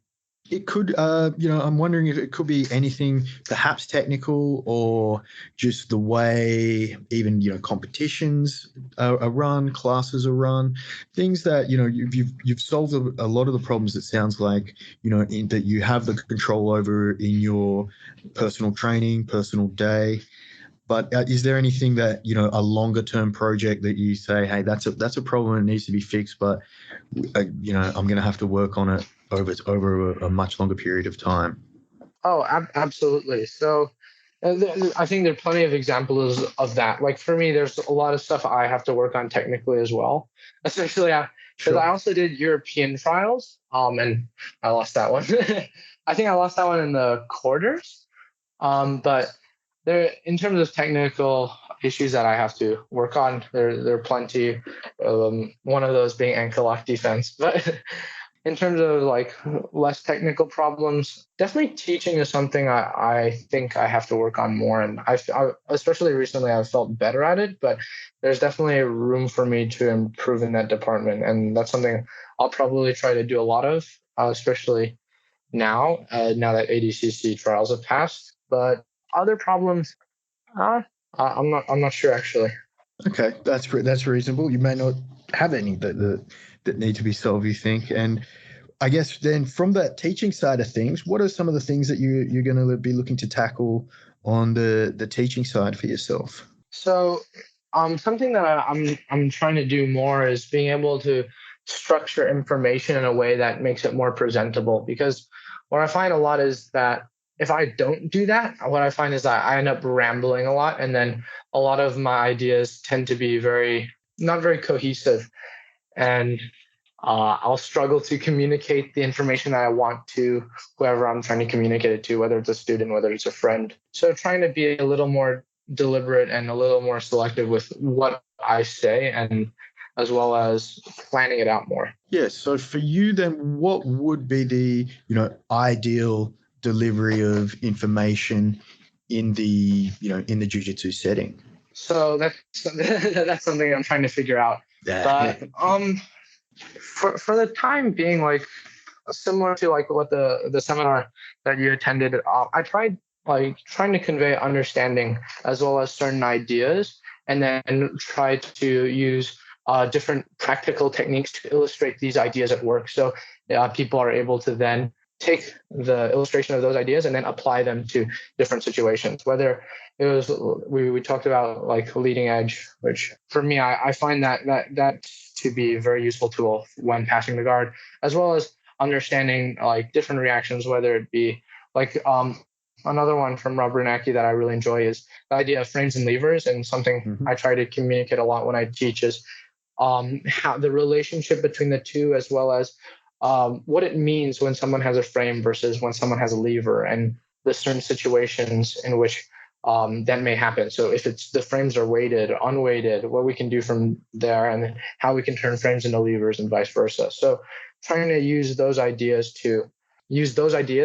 It could, I'm wondering if it could be anything perhaps technical or just the way even, competitions are run, classes are run, things that, you've solved a lot of the problems, it sounds like, that you have the control over in your personal training, personal day. But is there anything that, a longer term project that you say, hey, that's a problem that needs to be fixed, but, I'm going to have to work on it over a much longer period of time? Oh, absolutely. So I think there are plenty of examples of that. Like for me, there's a lot of stuff I have to work on technically as well, especially because I also did European trials, and I lost that one. I think I lost that one in the quarters. But there, in terms of technical issues that I have to work on, there are plenty. One of those being ankle lock defense, but. In terms of like less technical problems, definitely teaching is something I think I have to work on more. And I especially recently, I've felt better at it, but there's definitely room for me to improve in that department. And that's something I'll probably try to do a lot of, especially now that ADCC trials have passed. But other problems, I'm not sure actually. Okay, that's reasonable. You may not have any that need to be solved, you think. And I guess then from that teaching side of things, what are some of the things that you're going to be looking to tackle on the teaching side for yourself? So something that I'm trying to do more is being able to structure information in a way that makes it more presentable, because what I find a lot is that if I don't do that, what I find is that I end up rambling a lot, and then a lot of my ideas tend to be not very cohesive. And I'll struggle to communicate the information that I want to whoever I'm trying to communicate it to, whether it's a student, whether it's a friend. So trying to be a little more deliberate and a little more selective with what I say, and as well as planning it out more. Yeah. So for you then, what would be the, ideal delivery of information in the, in the jiu-jitsu setting? So that's something I'm trying to figure out. But for the time being, like similar to like what the seminar that you attended, I tried like trying to convey understanding as well as certain ideas, and then try to use different practical techniques to illustrate these ideas at work. So people are able to then take the illustration of those ideas and then apply them to different situations. Whether it was we talked about like leading edge, which for me I find that to be a very useful tool when passing the guard, as well as understanding like different reactions, whether it be like another one from Rob Biernacki that I really enjoy is the idea of frames and levers, and something I try to communicate a lot when I teach is how the relationship between the two, as well as what it means when someone has a frame versus when someone has a lever, and the certain situations in which that may happen. So if it's the frames are weighted, unweighted, what we can do from there, and how we can turn frames into levers and vice versa. So trying to use those ideas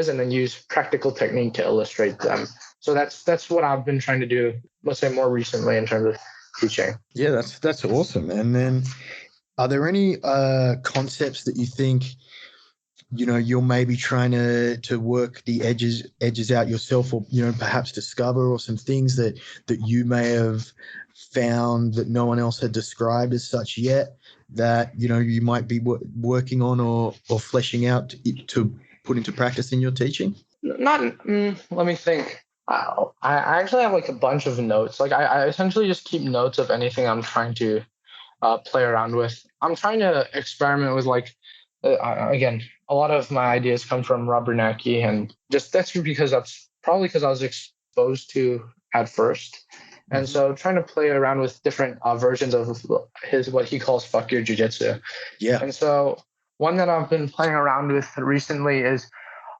and then use practical technique to illustrate them. So that's what I've been trying to do, let's say more recently in terms of teaching. Yeah, that's awesome. And then are there any concepts that you think you're maybe trying to work the edges out yourself, or perhaps discover, or some things that you may have found that no one else had described as such yet, that you might be working on or fleshing out to put into practice in your teaching? Let me think. I actually have like a bunch of notes. Like I essentially just keep notes of anything I'm trying to play around with. I'm trying to experiment with like again, a lot of my ideas come from Rob Biernacki, and that's because that's probably because I was exposed to at first. And so trying to play around with different versions of his, what he calls fuck your jiu-jitsu. Yeah. And so one that I've been playing around with recently is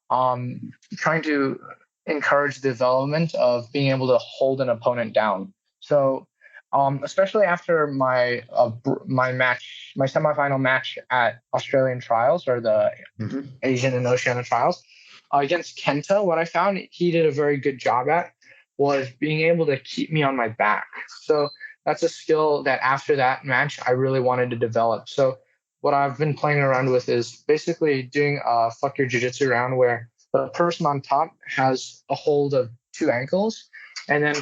trying to encourage the development of being able to hold an opponent down. So especially after my semifinal match at Australian trials, or the Asian and Oceania trials against Kenta, what I found he did a very good job at was being able to keep me on my back. So that's a skill that after that match I really wanted to develop. So what I've been playing around with is basically doing a fuck your jiu-jitsu round where the person on top has a hold of two ankles, and then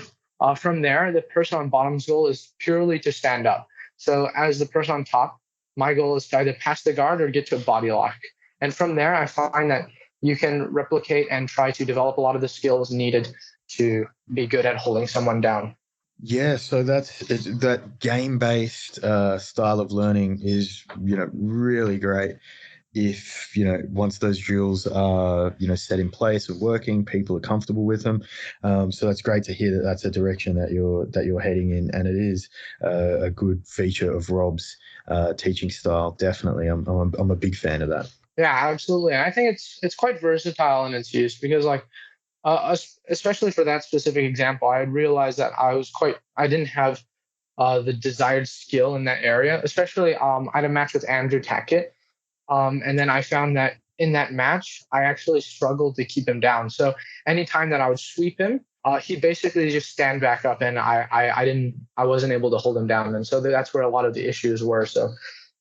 from there, the person on bottom's goal is purely to stand up. So as the person on top, my goal is to either pass the guard or get to a body lock. And from there, I find that you can replicate and try to develop a lot of the skills needed to be good at holding someone down. Yeah, so that game-based style of learning is, really great. If once those drills are set in place and working, people are comfortable with them. So that's great to hear that that's a direction that you're heading in, and it is a good feature of Rob's teaching style. Definitely, I'm a big fan of that. Yeah, absolutely. I think it's quite versatile in its use, because like especially for that specific example, I had realized that I didn't have the desired skill in that area. Especially I had a match with Andrew Tackett. And then I found that in that match, I actually struggled to keep him down. So anytime that I would sweep him, he basically just stand back up, and I wasn't able to hold him down. And so that's where a lot of the issues were. So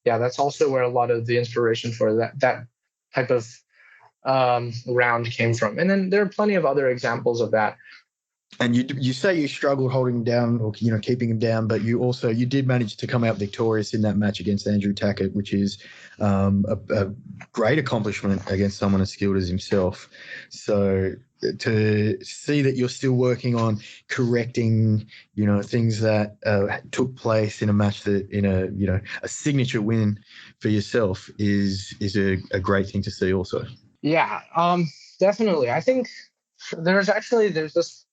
yeah, that's also where a lot of the inspiration for that type of round came from. And then there are plenty of other examples of that. And you say you struggled holding him down, or keeping him down, but you did manage to come out victorious in that match against Andrew Tackett, which is a great accomplishment against someone as skilled as himself. So to see that you're still working on correcting, things that took place in a match that a signature win for yourself is a great thing to see also. Yeah, definitely. I think there's this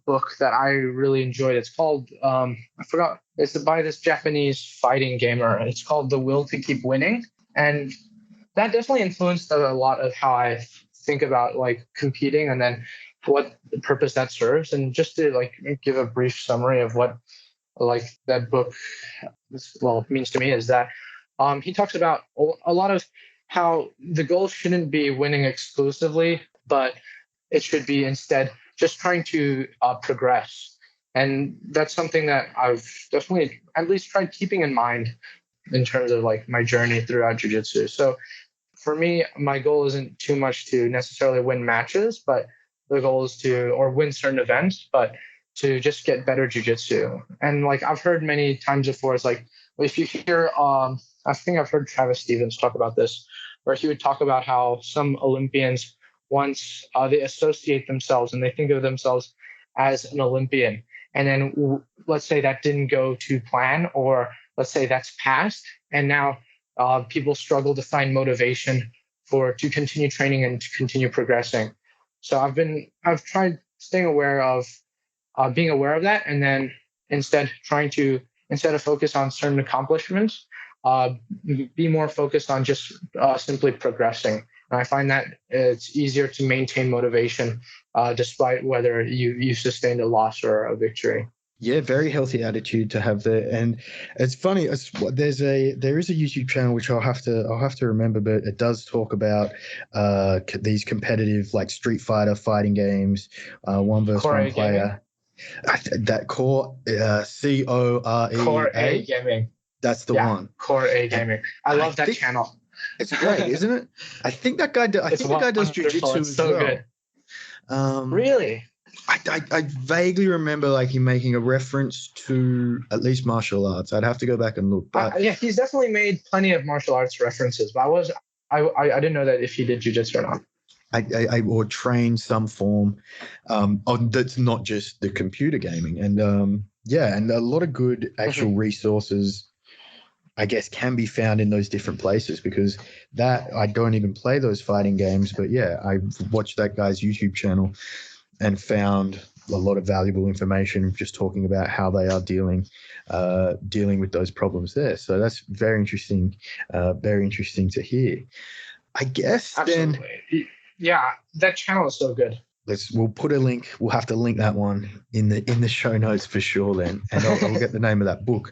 book that I really enjoyed. It's called I forgot. It's by this Japanese fighting gamer. It's called The Will to Keep Winning. And that definitely influenced a lot of how I think about like competing and then what the purpose that serves. And just to like give a brief summary of what like that book means to me is that he talks about a lot of how the goal shouldn't be winning exclusively, but it should be instead just trying to progress. And that's something that I've definitely at least tried keeping in mind in terms of like my journey throughout jiu-jitsu. So for me, my goal isn't too much to necessarily win matches, but the goal is to, or win certain events, but to just get better jiu-jitsu. And like I've heard many times before, it's like, if you hear, I think I've heard Travis Stevens talk about this, where he would talk about how some Olympians once they associate themselves and they think of themselves as an Olympian. And then let's say that didn't go to plan, or let's say that's past. And now people struggle to find motivation to continue training and to continue progressing. So I've tried staying aware of being aware of that, and then instead of focus on certain accomplishments, be more focused on just simply progressing. And I find that it's easier to maintain motivation despite whether you sustained a loss or a victory. Yeah, very healthy attitude to have there. And it's funny, there is a YouTube channel which I'll have to remember, but it does talk about these competitive like Street Fighter fighting games, one versus one player. That Core CORE Core A Gaming. That's the one. Core A Gaming. I love that channel. It's great, isn't it? I think that guy. I think the guy does jiu-jitsu as well. Good. Really? I vaguely remember like him making a reference to at least martial arts. I'd have to go back and look. But yeah, he's definitely made plenty of martial arts references. But I didn't know that if he did jiu-jitsu or not. I or train some form that's not just the computer gaming. And and a lot of good actual resources, I guess, can be found in those different places, because that I don't even play those fighting games. But yeah, I watched that guy's YouTube channel and found a lot of valuable information just talking about how they are dealing with those problems there. So that's very interesting to hear. I guess Absolutely. Then. Yeah, that channel is so good. We'll put a link. We'll have to link that one in the show notes for sure then, and I'll get the name of that book.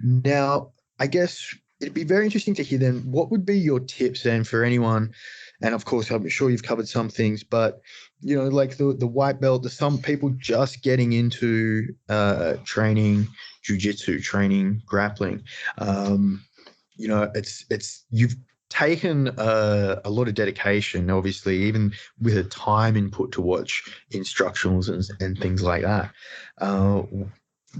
Now, I guess it'd be very interesting to hear then, what would be your tips then for anyone? And of course, I'm sure you've covered some things, but you know, like the white belt, there's some people just getting into training jiu-jitsu, training grappling. You know, it's you've taken a lot of dedication, obviously, even with a time input to watch instructionals and things like that.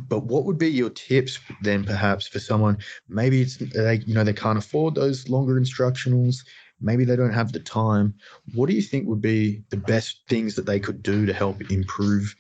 But what would be your tips then, perhaps, for someone? Maybe it's they can't afford those longer instructionals. Maybe they don't have the time. What do you think would be the best things that they could do to help improve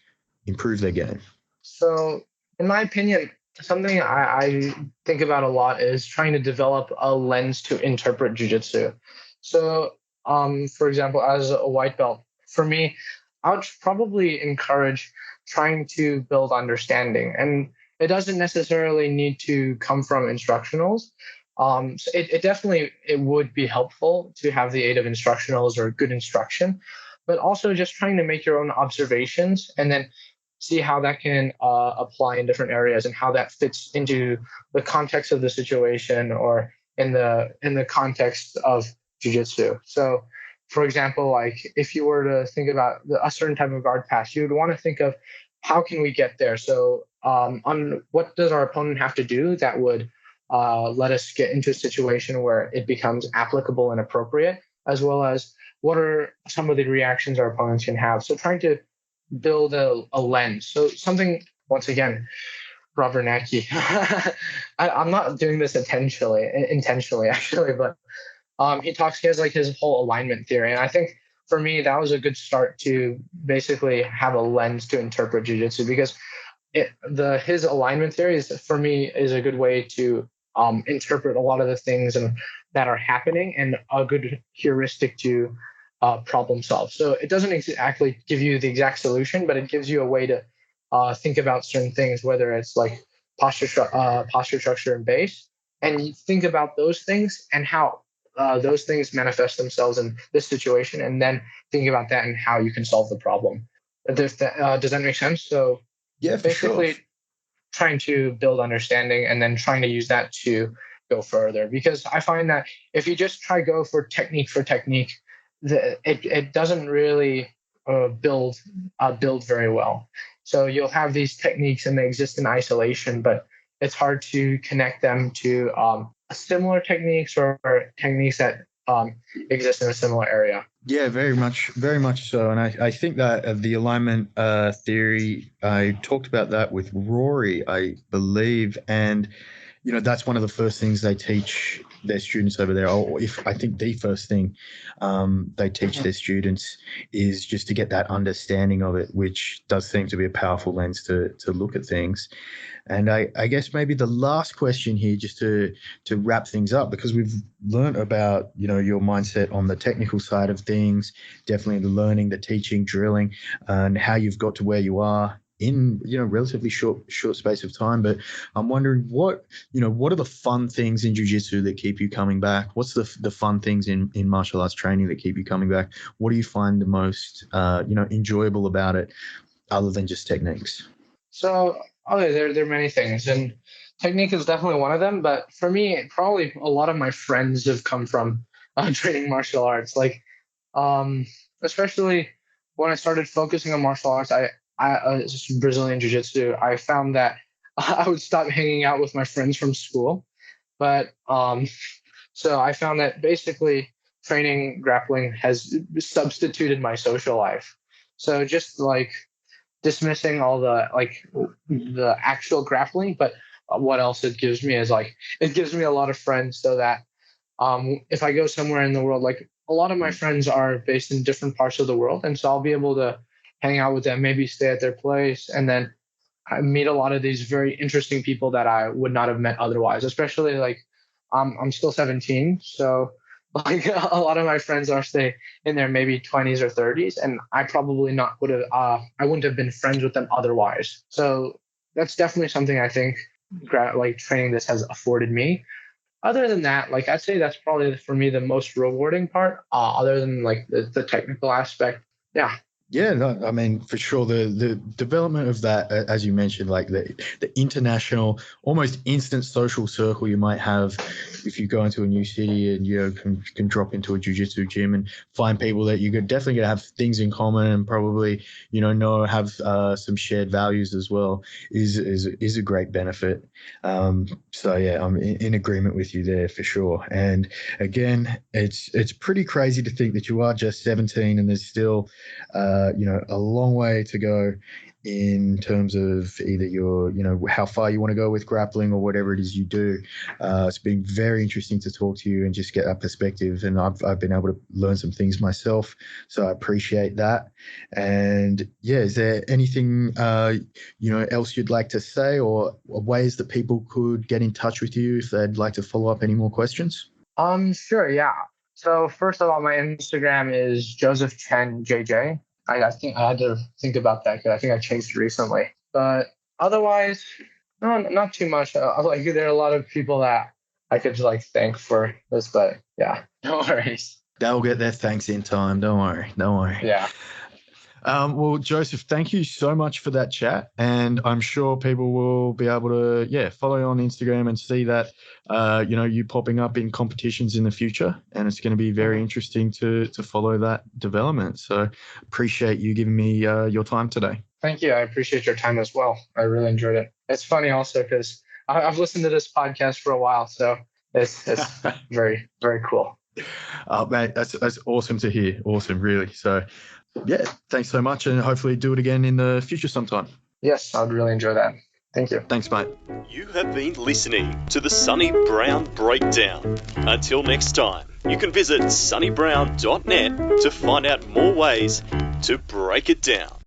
their game? So, in my opinion, something I think about a lot is trying to develop a lens to interpret jiu-jitsu. So, for example, as a white belt, for me, I would probably encourage trying to build understanding. And it doesn't necessarily need to come from instructionals. So it definitely would be helpful to have the aid of instructionals or good instruction, but also just trying to make your own observations and then see how that can apply in different areas and how that fits into the context of the situation or in the context of jiu-jitsu. So, for example, like if you were to think about a certain type of guard pass, you would want to think of how can we get there? So on what does our opponent have to do that would let us get into a situation where it becomes applicable and appropriate, as well as what are some of the reactions our opponents can have. So trying to build a lens. So something, once again, Rob Biernacki. I'm not doing this intentionally actually, but he has like his whole alignment theory. And I think for me, that was a good start to basically have a lens to interpret jiu-jitsu, because his alignment theory is a good way to interpret a lot of the things that are happening, and a good heuristic to problem solve. So it doesn't exactly give you the exact solution, but it gives you a way to think about certain things, whether it's like posture structure and base, and you think about those things and how those things manifest themselves in this situation, and then think about that and how you can solve the problem. Does that make sense? So Yeah, for basically sure. trying to build understanding and then trying to use that to go further. Because I find that if you just go for technique, it doesn't really build very well. So you'll have these techniques and they exist in isolation, but it's hard to connect them to similar techniques or techniques that exist in a similar area. Yeah, very much so. And I think that the alignment theory, I talked about that with Rory, I believe. And, that's one of the first things they teach their students over there. Or if I think the first thing they teach their students is just to get that understanding of it, which does seem to be a powerful lens to look at things. And I guess maybe the last question here, just to wrap things up, because we've learned about, your mindset on the technical side of things, definitely the learning, the teaching, drilling, and how you've got to where you are in, relatively short space of time. But I'm wondering what are the fun things in jiu-jitsu that keep you coming back? What's the fun things in martial arts training that keep you coming back? What do you find the most, enjoyable about it other than just techniques? So, there are many things, and technique is definitely one of them. But for me, probably a lot of my friends have come from training martial arts. Like, especially when I started focusing on martial arts, just Brazilian jiu-jitsu, I found that I would stop hanging out with my friends from school. But so I found that basically training grappling has substituted my social life. So just like dismissing all the actual grappling, but what else it gives me is it gives me a lot of friends, so that if I go somewhere in the world, like a lot of my friends are based in different parts of the world, and so I'll be able to hang out with them, maybe stay at their place, and then I meet a lot of these very interesting people that I would not have met otherwise. Especially I'm still 17, so a lot of my friends are stay in their maybe 20s or 30s, and I probably I wouldn't have been friends with them otherwise. So that's definitely something I think training this has afforded me. Other than that, I'd say that's probably for me the most rewarding part. Other than the technical aspect, yeah. Yeah, no, I mean, for sure, the development of that, as you mentioned, like the international, almost instant social circle you might have if you go into a new city and can drop into a jiu-jitsu gym and find people that you're definitely going to have things in common and probably have some shared values as well is a great benefit. So yeah, I'm in agreement with you there for sure. And again, it's pretty crazy to think that you are just 17 and there's still a long way to go in terms of either your, how far you want to go with grappling or whatever it is you do. It's been very interesting to talk to you and just get that perspective. And I've been able to learn some things myself. So I appreciate that. And yeah, is there anything, else you'd like to say, or ways that people could get in touch with you if they'd like to follow up any more questions? Sure. Yeah. So first of all, my Instagram is Jozef Chen JJ. I think I had to think about that because I think I changed it recently. But otherwise, no, not too much. There are a lot of people that I could thank for this, but yeah, no worries. They'll get their thanks in time. Don't worry. Yeah. Well, Joseph, thank you so much for that chat, and I'm sure people will be able to, follow you on Instagram and see that, you popping up in competitions in the future, and it's going to be very interesting to follow that development. So, appreciate you giving me your time today. Thank you. I appreciate your time as well. I really enjoyed it. It's funny also because I've listened to this podcast for a while, so it's very, very cool. Mate, that's awesome to hear. Awesome, really. So. Yeah, thanks so much, and hopefully do it again in the future sometime. Yes, I'd really enjoy that. Thank you. Thanks, mate. You have been listening to the Sonny Brown Breakdown. Until next time, you can visit sonnybrown.net to find out more ways to break it down.